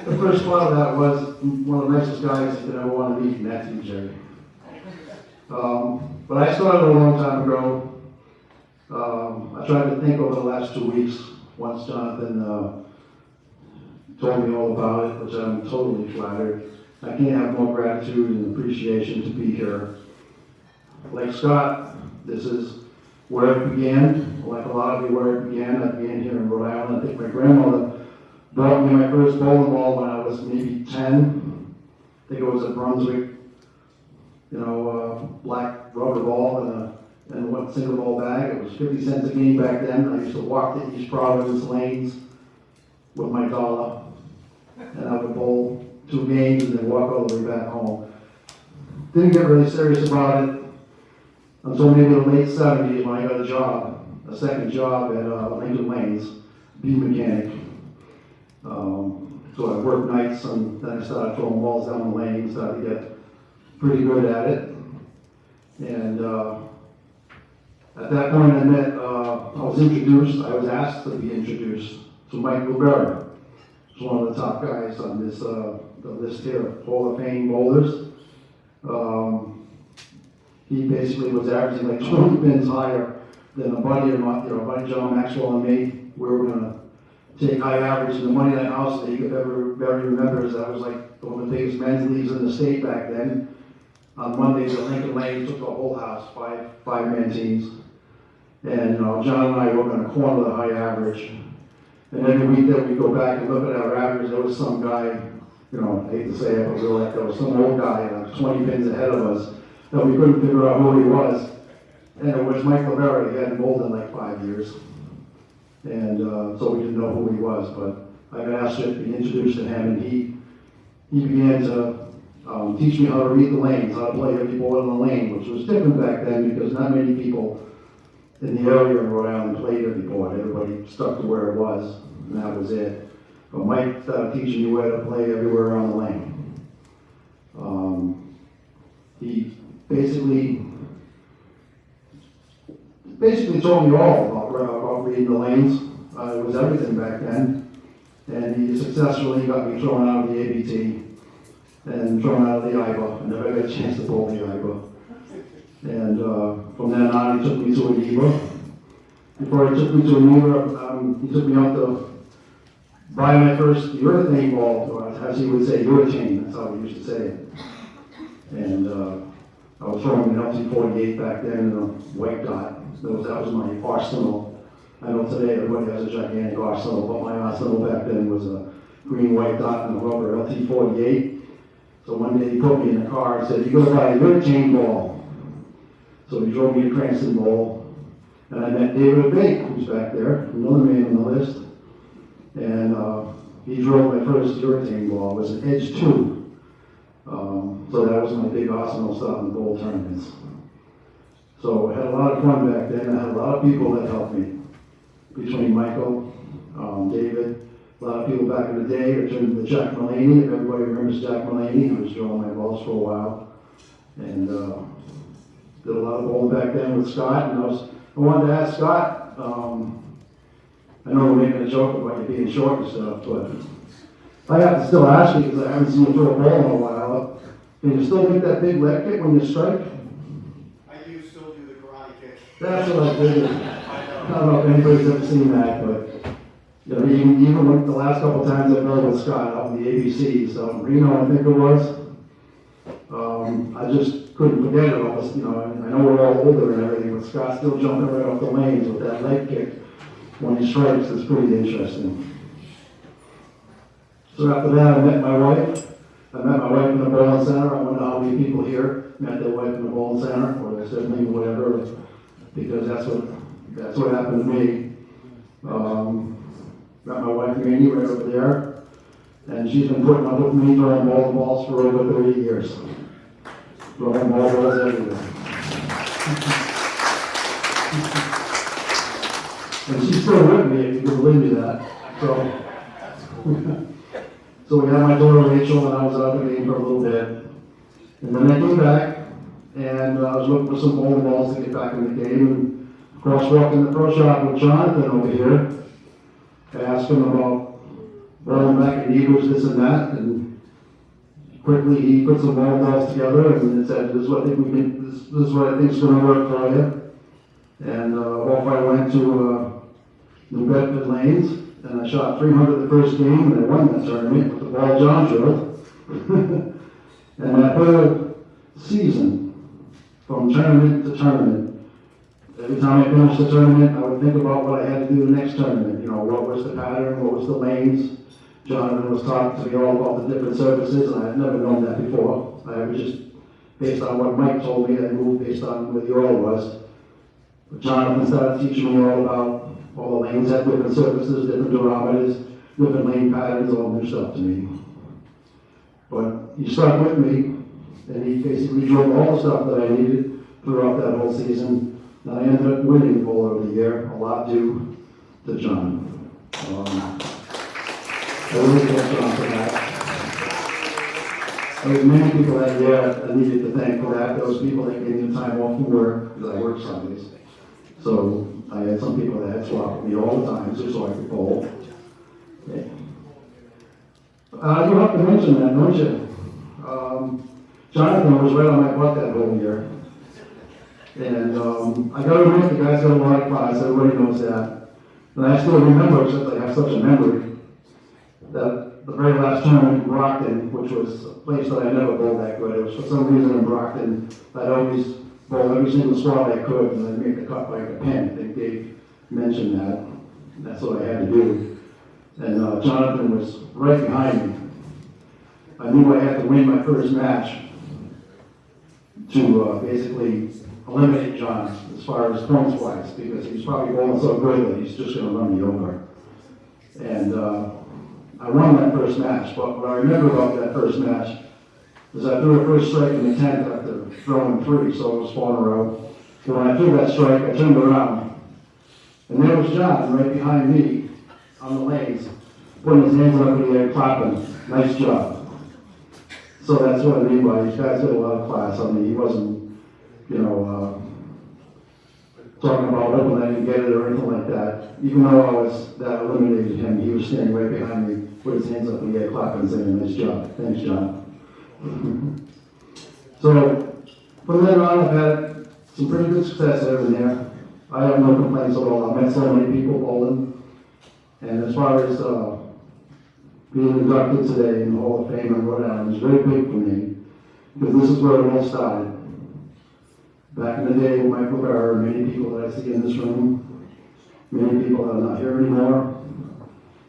The first part of that was one of the nicest guys that I ever want to meet, and that's you, Jerry. But I started a long time ago. I tried to think over the last 2 weeks, once Jonathan told me all about it, which I'm totally flattered. I can't have more gratitude and appreciation to be here. Like Scott, this is where it began. Like a lot of you, where it began. I began here in Rhode Island. I think my grandmother brought me my first bowling ball when I was maybe 10. I think it was a Brunswick, black rubber ball and one single ball bag. It was 50 cents a game back then. I used to walk to East Providence lanes with my dollar, and I would bowl 2 games and then walk all the way back home. Didn't get really serious about it until maybe the late 70s when I got a second job at Lincoln Lanes, beam mechanic. So I worked nights and then I started throwing balls down the lane, started to get pretty good at it. And at that point I was asked to be introduced to Mike Blueberry. He's one of the top guys on this the list here of Hall of Fame bowlers. He basically was averaging like 20 pins higher than a buddy of mine, buddy John Maxwell and me. We were gonna take high average in the Money Night House that he could ever remember. That was like one of the biggest men's leagues in the state back then. On Mondays at Lincoln Lane, took the whole house, five-man teams. And John and I were going to corner the high average. And every week that we go back and look at our average, there was some guy, you know, I hate to say it, but we were like, there was some old guy, 20 pins ahead of us, that we couldn't figure out who he was. And it was Michael Berry. He hadn't bowled in like 5 years. And so we didn't know who he was, but I got asked to be introduced to him, and he began to teach me how to read the lanes, how to play every ball in the lane, which was different back then because not many people in the area in Rhode Island played every board. Everybody stuck to where it was, and that was it. But Mike started teaching me where to play everywhere around the lane. He basically taught me all about reading the lanes. It was everything back then. And he successfully got me thrown out of the ABT and thrown out of the IBA. I never got a chance to bowl the IBA. And from then on, he took me to a NEBA. Before he took me to a NEBA, he took me out to buy my first urethane ball, or as he would say, urethane. That's how he used to say it. And I was throwing an LT48 back then in a white dot. That was my arsenal. I know today everybody has a gigantic arsenal, but my arsenal back then was a green white dot and a rubber LT48. So one day he put me in the car and said, "You gotta buy a urethane ball." So he drove me to Cranston Bowl, and I met David Bake, who's back there, another man on the list. And he drove my first urethane ball. It was an Edge 2. So that was my big arsenal stuff in the bowl tournaments. So I had a lot of fun back then. I had a lot of people that helped me. Between Michael, David, a lot of people back in the day, I turned to Jack Mullaney. If everybody remembers Jack Mullaney, he was drawing my balls for a while. And did a lot of bowling back then with Scott. And I wanted to ask Scott, I know we're making a joke about you being short and stuff, but I have to still ask you because I haven't seen you throw a ball in a while. Can you still make that big leg kick when you strike? I do still do the karate kick. That's what I figured. I don't know if anybody's ever seen that, but you know, even with the last couple of times I played with Scott out in the ABC, so Reno, I think it was. I just couldn't forget it all. You know, I know we're all older and everything, but Scott's still jumping right off the lanes with that leg kick when he strikes. It's pretty interesting. So after that, I met my wife. I met my wife in the bowling center. I wonder how many people here met their wife in the bowling center or their sibling or whatever, because that's what happened to me. Got my wife Mandy right over there, and she's been putting up with me throwing balls for over 30 years. Throwing balls everywhere. And she's still with me, if you can believe me that. So we had my daughter Rachel, and I was out of the game for a little bit. And then I came back, and I was looking for some bowling balls to get back in the game. And crosswalked in the pro shop with Jonathan over here. I asked him about bowling back in Eagles, this and that, and quickly he put some bowling balls together and said, "This is what I think this is what I think is going to work for you." And off I went to New Bedford Lanes, and I shot 300 the first game, and I won that tournament with the ball John drilled. And that whole season, from tournament to tournament, every time I finished the tournament, I would think about what I had to do the next tournament. You know, what was the pattern, what was the lanes. Jonathan was talking to me all about the different surfaces, and I had never known that before. I was just, based on what Mike told me, I moved based on where the oil was. But Jonathan started teaching me all about all the lanes had different surfaces, different durometers, different lane patterns, all new stuff to me. But he stuck with me, and he basically drove all the stuff that I needed throughout that whole season. And I ended up winning Bowler of the Year, a lot due to John. I really thank John for that. There was many people that year I needed to thank for that. There was people that gave me time off from work, because I work Sundays. So I had some people that had swapped with me all the time just so I could bowl. Yeah. You have to mention that, don't you? Jonathan was right on my butt that whole year. And I gotta admit, the guys got a lot of class, everybody knows that. And I still remember, since I have such a memory, that the very last tournament in Brockton, which was a place that I never bowled that good, it was for some reason in Brockton, I'd always bowl every single squad I could, and I'd make the cut like a pen. I think Dave mentioned that. And that's what I had to do. And Jonathan was right behind me. I knew I had to win my first match to basically eliminate John as far as points wise, because he was probably going so good that he's just going to run me over. And I won that first match, but what I remember about that first match is I threw a first strike in the 10th after throwing 3, so it was 4 in a row. So when I threw that strike, I turned around, and there was John right behind me on the lanes, putting his hands up in the air, clapping. Nice job. So that's what I mean by these guys got a lot of class. I mean, he wasn't, talking about hoping I didn't get it or anything like that. Even though that eliminated him, he was standing right behind me with his hands up in the air, clapping, saying, nice job. Thanks, John. So from then on, I've had some pretty good success over there. I have no complaints at all. I've met so many people bowling. And as far as being inducted today in the Hall of Fame and Rhode Island is very big for me, because this is where it all started. Back in the day with Michael Barr, many people that I see in this room, many people that are not here anymore,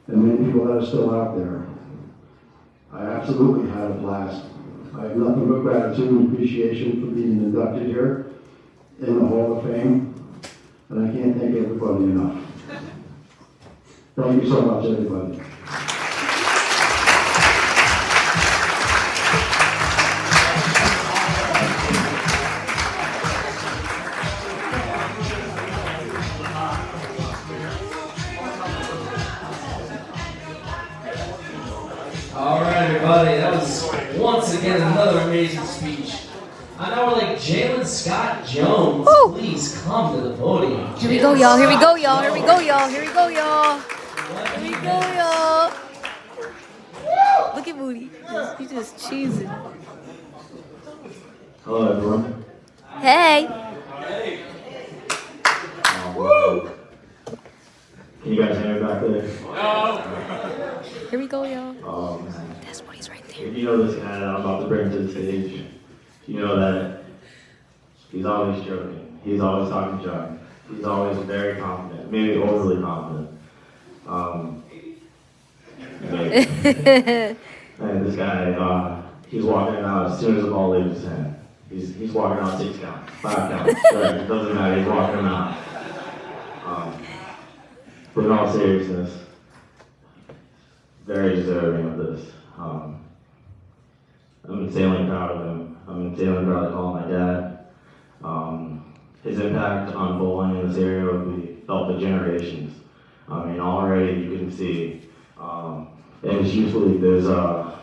and many people that are still out there. I absolutely had a blast. I have nothing but gratitude and appreciation for being inducted here in the Hall of Fame, and I can't thank everybody enough. Thank you so much, everybody. All right, everybody. That was once again another amazing speech. I know we're like Jalen Scott Jones. Woo! Please come to the podium. Here we go, y'all. Here we go, y'all. Here we go, y'all. Here we go, y'all. Here we go, y'all. Look at Moody. He's just cheesing. Hello, everyone. Hey. Can you guys hear me back there? Here we go, y'all. Oh, man. That's what he's right there. If you know this guy that I'm about to bring to the stage, you know that he's always joking. He's always talking junk. He's always very confident, maybe overly confident. And this guy, he's walking out as soon as the ball leaves his hand. He's walking out 6 counts, 5 counts. It doesn't matter. He's walking them out. But in all seriousness, very deserving of this. I'm insanely proud of him. I'm insanely proud to call my dad. His impact on bowling in this area would be felt for generations. I mean, already you can see, in his youth league, there's the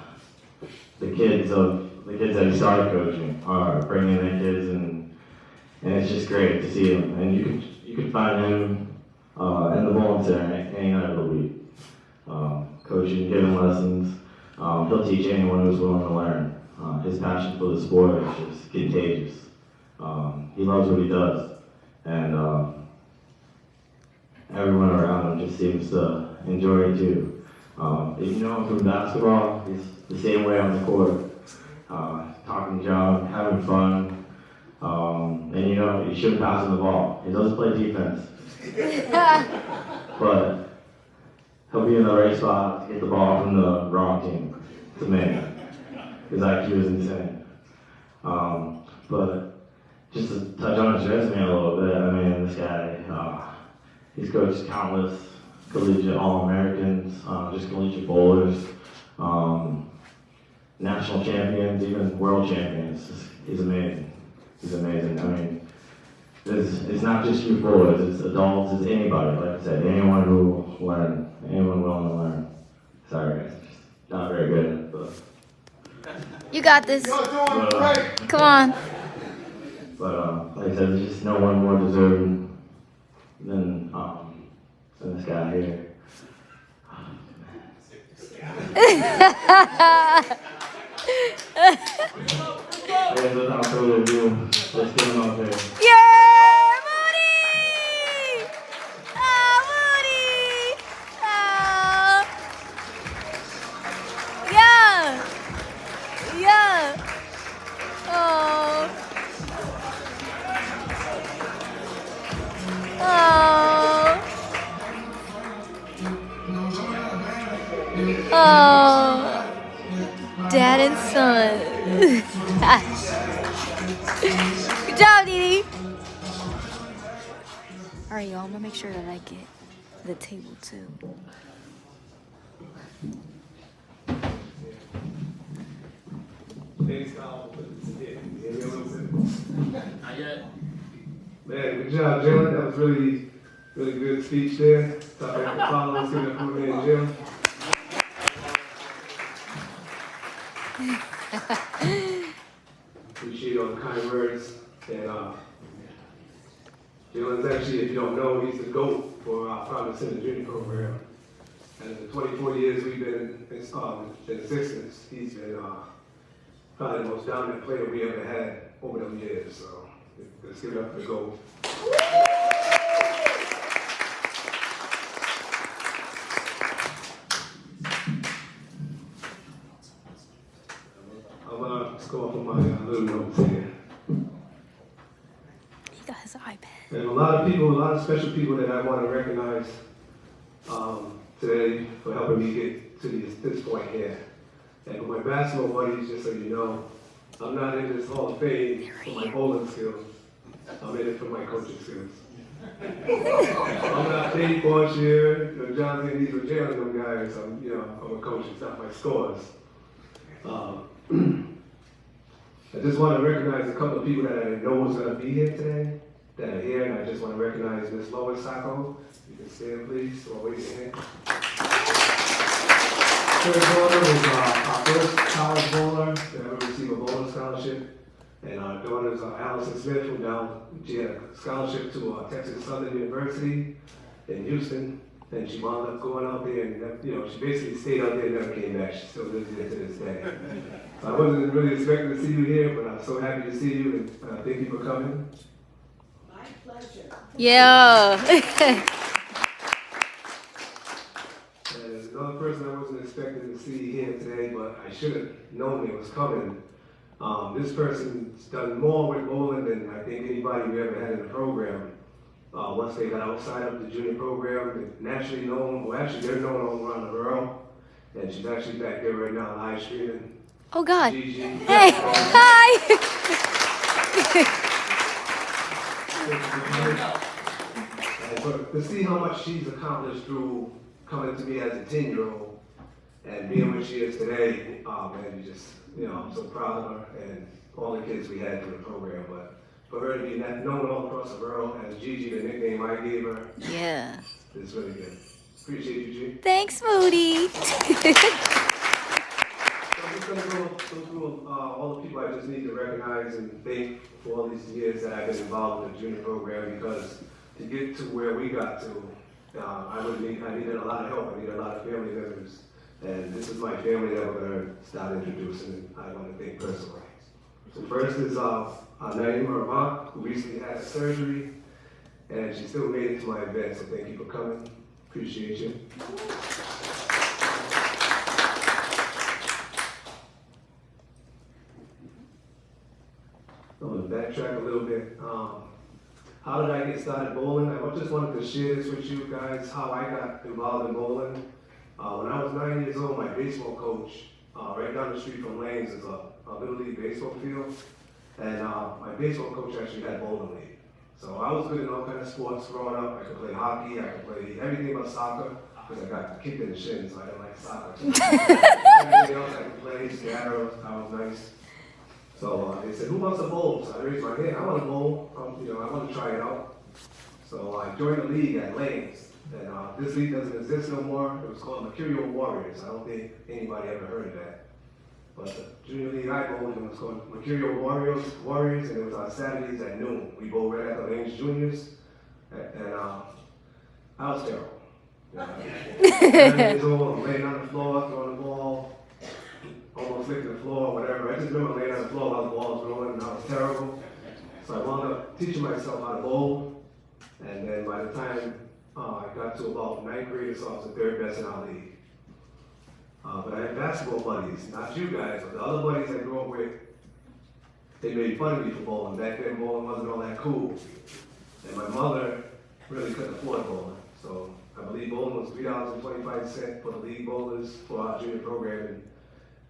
kids that he started coaching are bringing in kids, and it's just great to see him. And you can find him in the bowling center any night of the week, coaching, giving lessons. He'll teach anyone who's willing to learn. His passion for the sport is just contagious. He loves what he does, and everyone around him just seems to enjoy it too. If you know him from basketball, he's the same way on the court, talking junk, having fun, and you shouldn't pass him the ball. He doesn't play defense, but he'll be in the right spot to get the ball from the wrong team. It's amazing. His IQ is insane. But just to touch on his resume a little bit, I mean, this guy, he's coached countless collegiate All-Americans, just collegiate bowlers, national champions, even world champions. He's amazing. He's amazing. I mean, it's not just youth bowlers, it's adults, it's anybody, like I said, anyone who will learn, anyone willing to learn. Sorry, guys, not very good at it, but. You got this. Come on. But like I said, there's just no one more deserving than this guy here. And without further ado, let's get him out there. Yeah, Moody! Oh, Moody! Oh. Yeah! Yeah! Oh. Oh. Oh, dad and son. Good job, Dee Dee. All right, y'all. I'm gonna make sure that I get the table too. Thanks, Kyle. Not yet. Man, good job, Jalen. That was really good speech there. Top of the followers here for me and Jim. Appreciate all the kind words. And Jalen's actually, if you don't know, he's the GOAT for our Promise in the Junior program. And in the 24 years we've been in existence, he's been probably the most dominant player we ever had over the years. So let's give it up for the GOAT. Let's go off of my little notes here. He got his iPad. And a lot of special people that I want to recognize today for helping me get to this point here. And for my basketball buddies, just so you know, I'm not in this Hall of Fame for my bowling skills. I'm in it for my coaching skills. I'm not Dave Borshier, John Lee, these were Jalen, them guys. I'm a coach, it's not my scores. I just want to recognize a couple of people that I didn't know was going to be here today, that are here, and I just want to recognize Miss Lois Sacco. You can stand, please, or wave your hand. Her daughter was our first college bowler to ever receive a bowling scholarship, and our daughter's Allison Smith from down. She had a scholarship to Texas Southern University in Houston, and she wound up going out there, and she basically stayed out there and never came back. She still lives there to this day. I wasn't really expecting to see you here, but I'm so happy to see you, and thank you for coming. My pleasure. Yeah. And another person I wasn't expecting to see here today, but I should have known it was coming. This person's done more with bowling than I think anybody we ever had in the program. Once they got outside of the junior program, they're nationally known, well actually they're known all around the world, and she's actually back there right now live streaming. Oh God. Gigi. Hey, hi. But to see how much she's accomplished through coming to me as a 10-year-old and being where she is today, man, I'm so proud of her and all the kids we had through the program. But for her to be known all across the world as Gigi, the nickname I gave her, Yeah. it's really good. Appreciate you, Gigi. Thanks, Moody. I'm just going to go through all the people I just need to recognize and thank for all these years that I've been involved in the junior program, because to get to where we got to, I needed a lot of help. I needed a lot of family members. And this is my family that we're going to start introducing, and I want to thank personally. So first is Naima Rahman, who recently had surgery, and she still made it to my event, so thank you for coming. Appreciate you. I'm going to backtrack a little bit. How did I get started bowling? I just wanted to share this with you guys, how I got involved in bowling. When I was 9 years old, my baseball coach, right down the street from Lanes is a Little League baseball field. And my baseball coach actually had bowling league. So I was good in all kinds of sports growing up. I could play hockey, I could play everything but soccer, because I got kicked in the shins, so I didn't like soccer. Everything else I could play, scatter, I was nice. So they said, who wants to bowl? So I raised my hand, I want to bowl, I want to try it out. So I joined the league at Lanes. And this league doesn't exist no more. It was called Mercurial Warriors. I don't think anybody ever heard of that. But the junior league I bowled in was called Mercurial Warriors, and it was on Saturdays at noon. We bowled right at the Lanes Juniors, and I was terrible. 9 years old, I'm laying on the floor, throwing the ball, almost licking the floor, whatever. I just remember laying on the floor while the ball was rolling, and I was terrible. So I wound up teaching myself how to bowl, and then by the time I got to about 9th grade, so I was the third best in our league. But I had basketball buddies, not you guys, but the other buddies I grew up with. They made fun of me for bowling. Back then, bowling wasn't all that cool. And my mother really couldn't afford bowling. So I believe bowling was $3.25 for the league bowlers for our junior program, and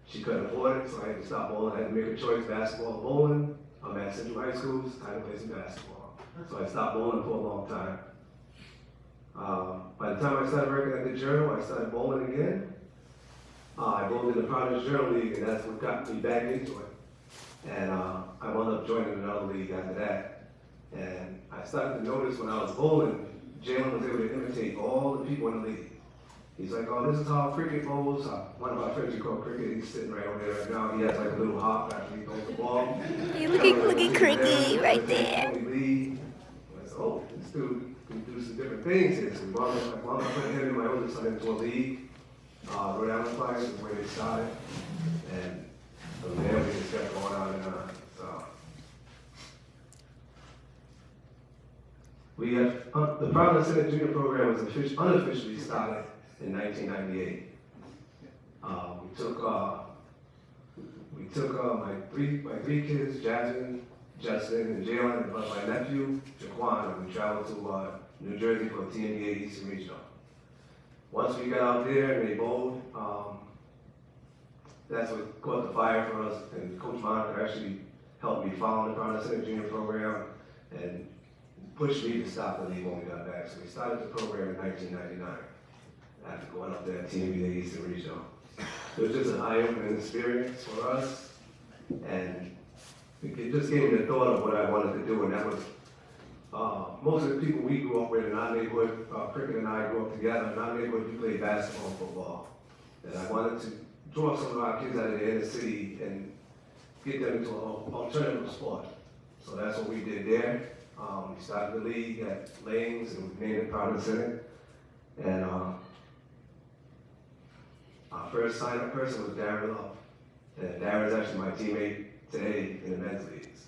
she couldn't afford it, so I had to stop bowling. I had to make a choice, basketball or bowling. I'm at Central High School, it's time to play some basketball. So I stopped bowling for a long time. By the time I started working at the Journal, I started bowling again. I bowled in the Providence Journal League, and that's what got me back into it. And I wound up joining another league after that. And I started to notice when I was bowling, Jalen was able to imitate all the people in the league. He's like, oh, this is how cricket bowls. One of my friends you call cricket, he's sitting right over there right now. He has like a little hop after he throws the ball. Hey, look at Cricket right there. I said, oh, this dude can do some different things here. So we wound up putting him and my older son into a league. Rhode Island Flyers is where they started. And from there we just kept going on and on. So we have, the Providence Center Junior program was unofficially started in 1998. We took my three kids, Gazmine, Justin, and Jalen, and my nephew, Jaquan, and we traveled to New Jersey for TNBA Eastern Regional. Once we got out there and they bowled, that's what caught the fire for us, and Coach Monica actually helped me follow the Providence Center Junior program and pushed me to stop the league when we got back. So we started the program in 1999 after going up there at TNBA Eastern Regional. It was just an eye-opening experience for us, and it just gave me the thought of what I wanted to do, and that was most of the people we grew up with in our neighborhood, Cricket and I grew up together. In our neighborhood, we played basketball and football, and I wanted to draw some of our kids out of the inner city and get them into an alternative sport. So that's what we did there. We started the league at Lanes, and we named it Providence Center. And our first sign-up person was Darren Love. And Darren's actually my teammate today in the men's leagues.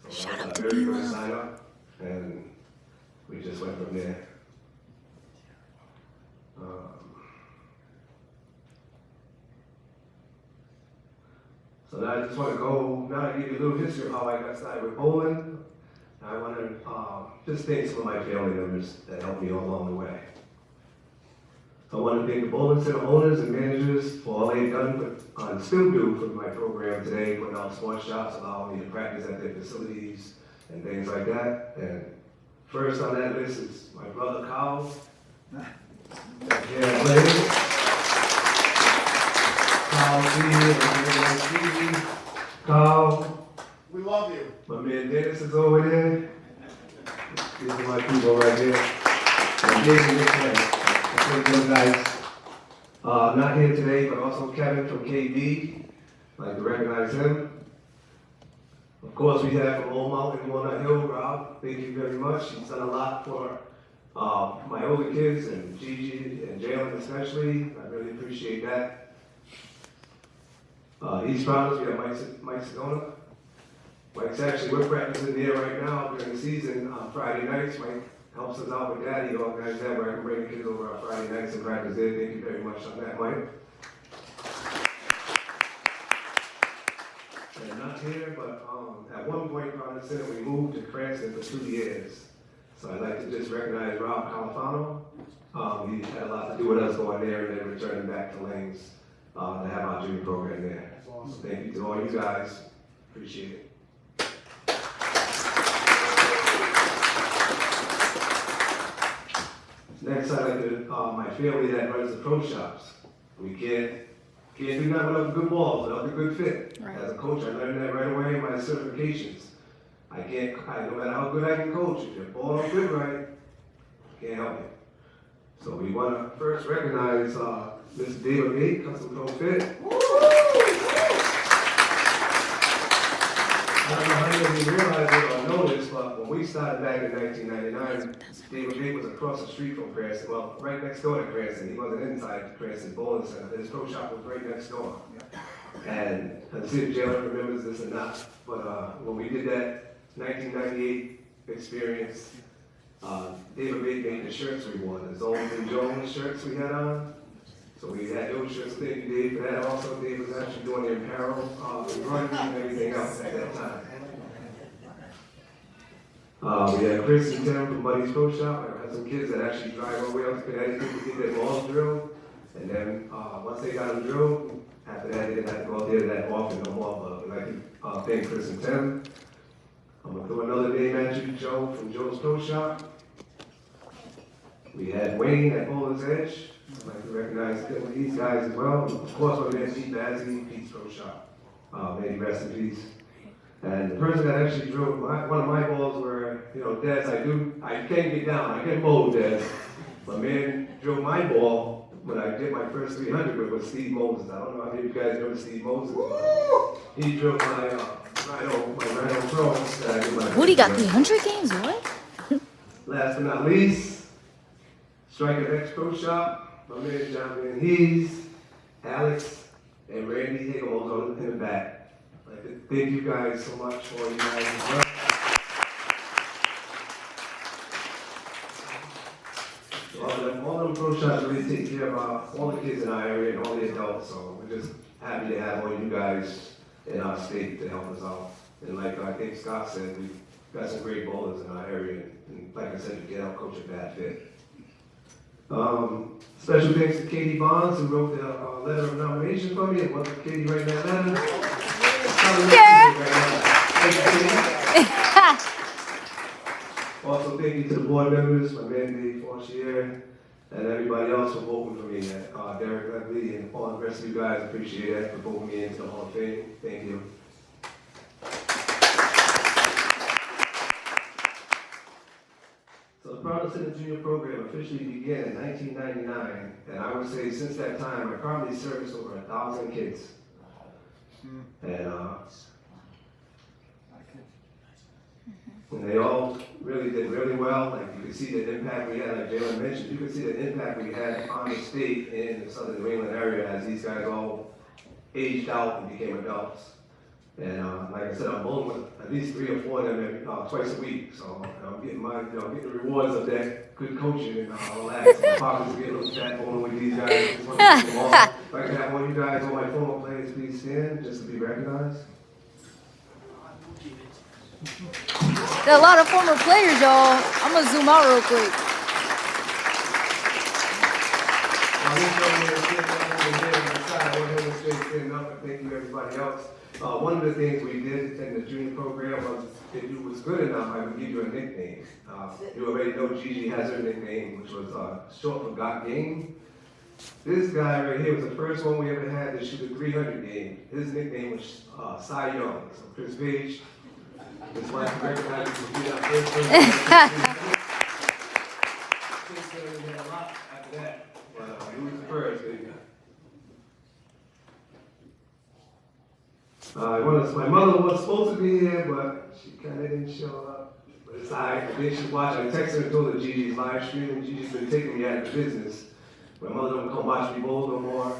So that was our very first sign-up, and we just went from there. So now I just want to go, now I give you a little history of how I got started with bowling. I want to just thank some of my family members that helped me all along the way. I want to thank the bowling center owners and managers for all they've done and still do for my program today, putting out sports shops, allowing me to practice at their facilities and things like that. And first on that list is my brother Kyle. Kyle, We love you. my man Dennis is over there. These are my people right here. And Jason is thank those guys. Not here today, but also Kevin from KB. I'd like to recognize him. Of course, we have from Old Mountain, Walnut Hill, Rob. Thank you very much. He's done a lot for my older kids and Gigi and Jalen especially. I really appreciate that. East Providence, we have Mike Sedona. Mike's actually, we're practicing there right now during the season on Friday nights. Mike helps us out with that. He organized that where I can bring the kids over on Friday nights and practice there. Thank you very much on that, Mike. And not here, but at one point around the center, we moved to Cranston for 2 years. So I'd like to just recognize Rob Califano. He had a lot to do with us going there and then returning back to Lanes to have our junior program there. So thank you to all you guys. Appreciate it. Next, I'd like to, my family that runs the pro shops. We can't do nothing without the good balls, without the good fit. Right. As a coach, I learned that right away in my certifications. No matter how good I can coach, if your ball don't fit right, I can't help it. So we want to first recognize Mr. David Bate, Custom Pro Fit. I don't know how many of you realize it or know this, but when we started back in 1999, David Bate was across the street from Cranston, well, right next door to Cranston. He wasn't inside the Cranston Bowling Center. His pro shop was right next door. And let's see if Jalen remembers this or not, but when we did that 1998 experience, David Bate made the shirts we wore, the Zones and Jones shirts we had on. So we had those shirts. Thank you, Dave, for that. Also, Dave was actually doing the apparel, embroidery, and everything else at that time. We had Chris and Tim from Buddy's Pro Shop. have some kids that actually drive all the way up to Connecticut to get their balls drilled. And then once they got them drilled, after that, they didn't have to go out there that often no more. But we'd like to thank Chris and Tim. I'm going to throw another name at you, Joe from Joe's Pro Shop. We had Wayne at Bowler's Edge. I'd like to recognize these guys as well. Of course, my man Pete Bazzi, Pete's Pro Shop. May he rest in peace. And the person that actually drove one of my balls were, Des, I can't get down, I can bowl, Des. My man drove my ball when I did my first 300 with Steve Moses. I don't know how many of you guys know Steve Moses. He drove my Rhino Pro that I did my Woody got 300 games, what? Last but not least, Striker X Pro Shop, my man John Van Hees, Alex, and Randy Higgles in the back. I'd like to thank you guys so much for you guys as well. All them pro shops really take care of all the kids in our area and all the adults, so we're just happy to have all you guys in our state to help us out. And like I think Scott said, we've got some great bowlers in our area, and like I said, we can help coach a bad fit. Special thanks to Katie Bonds, who wrote the letter of nomination for me. I want Katie to write that letter. Also, thank you to the board members, my man Dave Forchier, and everybody else for voting for me. Derek Levy and all the rest of you guys, appreciate it for voting me into the Hall of Fame. Thank you. So the Proud Citizen Junior program officially began in 1999, and I would say since that time, I probably serviced over 1,000 kids. And they all really did really well. Like you could see the impact we had, like Jalen mentioned, you could see the impact we had on the state in the southern New England area as these guys all aged out and became adults. And like I said, I'm bowling with at least 3 or 4 of them twice a week. So I'm getting getting the rewards of that good coaching and all that. So my pockets are getting a little fat bowling with these guys. Just want to thank them all. If I can have all you guys, all my former players, please stand just to be recognized. Got a lot of former players, y'all. I'm gonna zoom out real quick. Thank you, everybody else. One of the things we did in the junior program was, if you was good enough, I would give you a nickname. You already know Gigi has her nickname, which was short for Got Game. This guy right here was the first one we ever had to shoot a 300 game. His nickname was Cy Young. So Chris Page. His wife recognized him to be that first person. He had a lot after that, but he was the first, baby. My mother was supposed to be here, but she kind of didn't show up. But it's all right. Then she watched. I texted her and told her Gigi's live streaming. Gigi's been taking me out of the business. My mother don't come watch me bowl no more.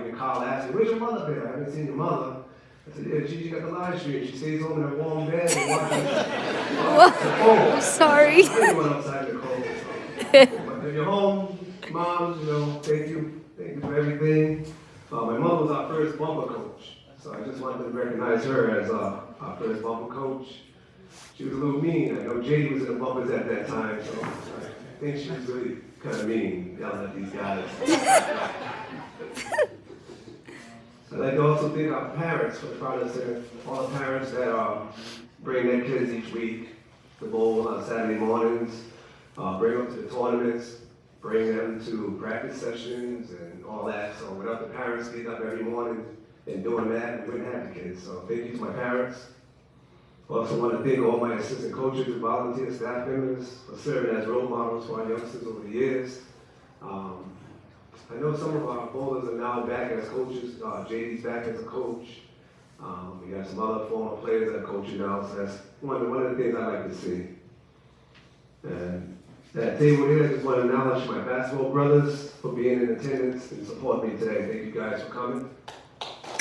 Even Kyle asked me, "Where's your mother been? I haven't seen your mother." I said, "Yeah, Gigi got the live stream. She stays home in her warm bed and watches the phone." I'm sorry. I went outside the cold. But if you're home, moms, thank you for everything. My mother was our first bumper coach. So I just wanted to recognize her as our first bumper coach. She was a little mean. I know JD was in the bumpers at that time, so I think she was really kind of mean, yelling at these guys. I'd like to also thank our parents for the proudest of all the parents that bring their kids each week to bowl on Saturday mornings, bring them to the tournaments, bring them to practice sessions and all that. So without the parents getting up every morning and doing that, we wouldn't have the kids. So thank you to my parents. I also want to thank all my assistant coaches and volunteer staff members for serving as role models for our youngsters over the years. I know some of our bowlers are now back as coaches. JD's back as a coach. We got some other former players that are coaching now, so that's one of the things I like to see. And that table here, I just want to acknowledge my basketball brothers for being in attendance and supporting me today. Thank you guys for coming.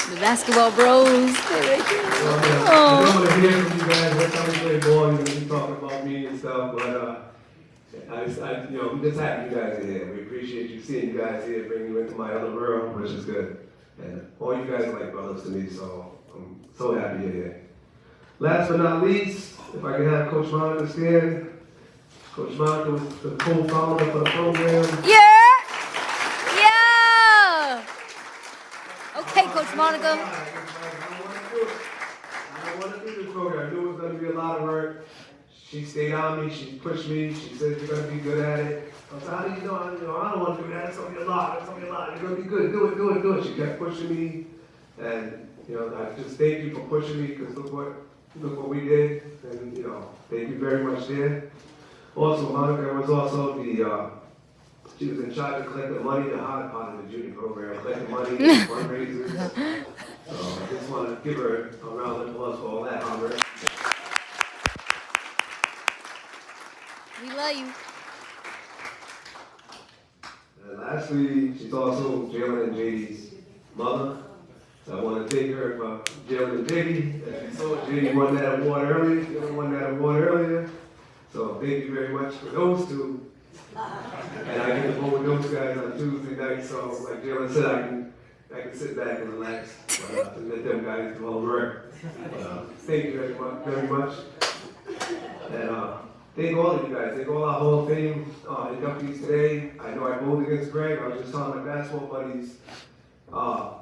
The basketball bros. They're right there. I don't want to hear from you guys every time we play ball. You keep talking about me and stuff, but I'm just happy you guys are here. We appreciate you seeing you guys here, bringing you into my other world, which is good. And all you guys are like brothers to me, so I'm so happy you're here. Last but not least, if I can have Coach Ron stand. Coach Monica was the co-founder for the program. Yeah. Yeah. Okay, Coach Monica. I didn't want to do this program. I knew it was going to be a lot of work. She stayed on me. She pushed me. She said, you're going to be good at it. I said, how do you know? I don't want to do that. It's going to be a lot. It's going to be a lot. You're going to be good. Do it. She kept pushing me. And, I just thank you for pushing me because look what we did. And, thank you very much there. Also, Monica was also she was in charge of collecting money, the hard part of the junior program, collecting money, fundraisers. So I just want to give her a round of applause for all that hard work. We love you. And lastly, she's also Jalen and JD's mother. So I want to thank her for Jalen and JD. As you saw, JD won that award earlier. Jalen won that award earlier. So thank you very much for those two. And I get to vote with those guys on Tuesday night. So like Jalen said, I can sit back and relax and let them guys do all the work. Thank you very much. And thank all of you guys. Thank all our Hall of Fame inductees today. I know I voted against Greg. I was just telling my basketball buddies.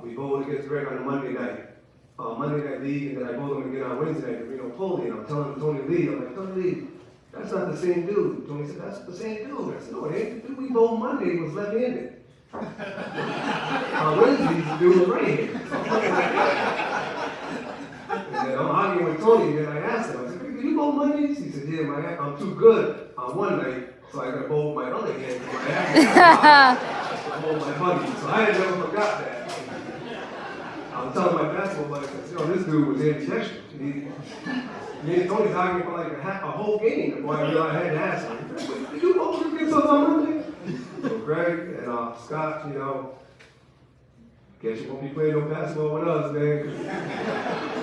We voted against Greg on a Monday night league, and then I voted him again on Wednesday night to Reno Poli. And I'm telling Tony Lee, I'm like, Tony Lee, that's not the same dude. Tony said, that's the same dude. I said, no, it ain't. The dude we voted Monday was left-handed. Wednesday, the dude was right-handed. And then I'm arguing with Tony, and then I asked him, I said, can you vote Mondays? He said, yeah, I'm too good on one night, so I got to vote my other hand. So I asked him to vote my buddy. So I had never forgot that. I was telling my basketball buddy, this dude was ambidextrous. Me and Tony's arguing for like a whole game before I realized I had to ask him, did you vote against us on Monday? So Greg and Scott, guess you won't be playing no basketball with us, man.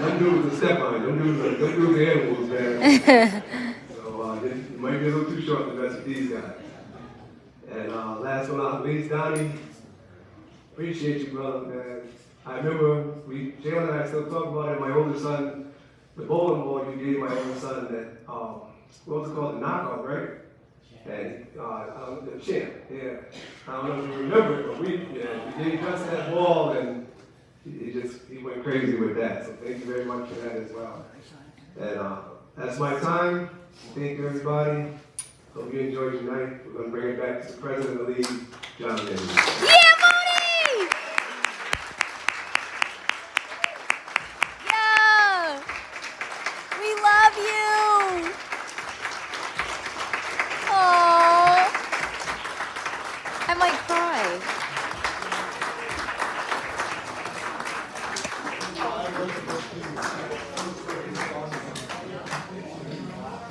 Them dudes are step on it. Them dudes are animals, man. So you might be a little too short to mess with these guys. And last but not least, Donnie, appreciate you, brother, man. I remember Jalen and I still talk about it. My older son, the bowling ball you gave my older son that, what was it called, the knockout, right? And the champ, yeah. I don't know if you remember it, but we gave Justin that ball, and he went crazy with that. So thank you very much for that as well. And that's my time. Thank you, everybody. Hope you enjoyed your night. We're going to bring it back to the president of the league, John Davis. Yeah, Moody! Yeah! We love you! Aww. I might cry.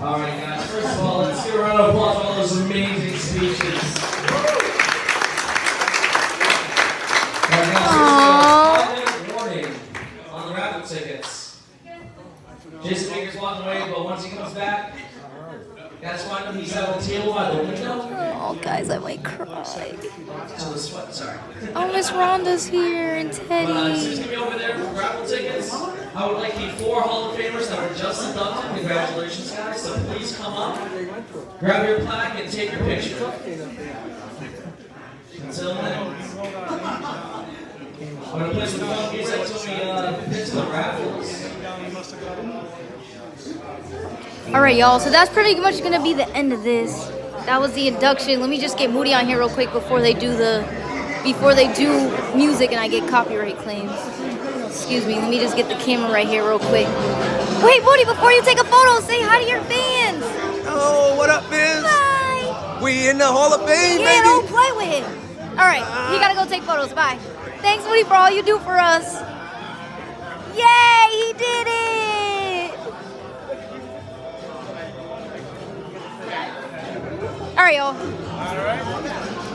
All right, guys. First of all, let's give a round of applause for all those amazing speeches. All right, now, warning on the raffle tickets. Jason Baker's walking away, but once he comes back, guys find him. He's at the table by the window. Oh, guys, I might cry. To the sweat, sorry. Oh, Miss Rhonda's here and But Teddy. Sue's gonna be over there for raffle tickets. I would like the 4 Hall of Famers that were just inducted. Congratulations, guys. So please come up, grab your plaque, and take your picture. Until then, I'm gonna play some fun music until we get to the raffles. All right, y'all. So that's pretty much gonna be the end of this. That was the induction. Let me just get Moody on here real quick before they do music and I get copyright claims. Excuse me. Let me just get the camera right here real quick. Wait, Moody, before you take a photo, say hi to your fans. Oh, what up, fans? Bye. We in the Hall of Fame, Yeah, baby. don't play with him. All right, you gotta go take photos. Bye. Thanks, Moody, for all you do for us. Yay, he did it. All right, y'all.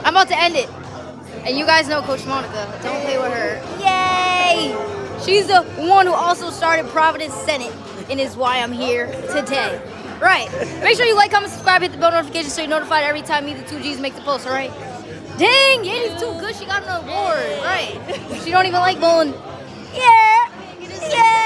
I'm about to end it. And you guys know Coach Monica. Don't play with her. Yay! She's the one who also started Providence Senate and is why I'm here today. Right. Make sure you like, comment, subscribe, hit the bell notification so you're notified every time me, the 2Gs, make the post, all right? Dang, Yeti's too good. She got an award. Right. She don't even like bowling. Yeah. Yeah.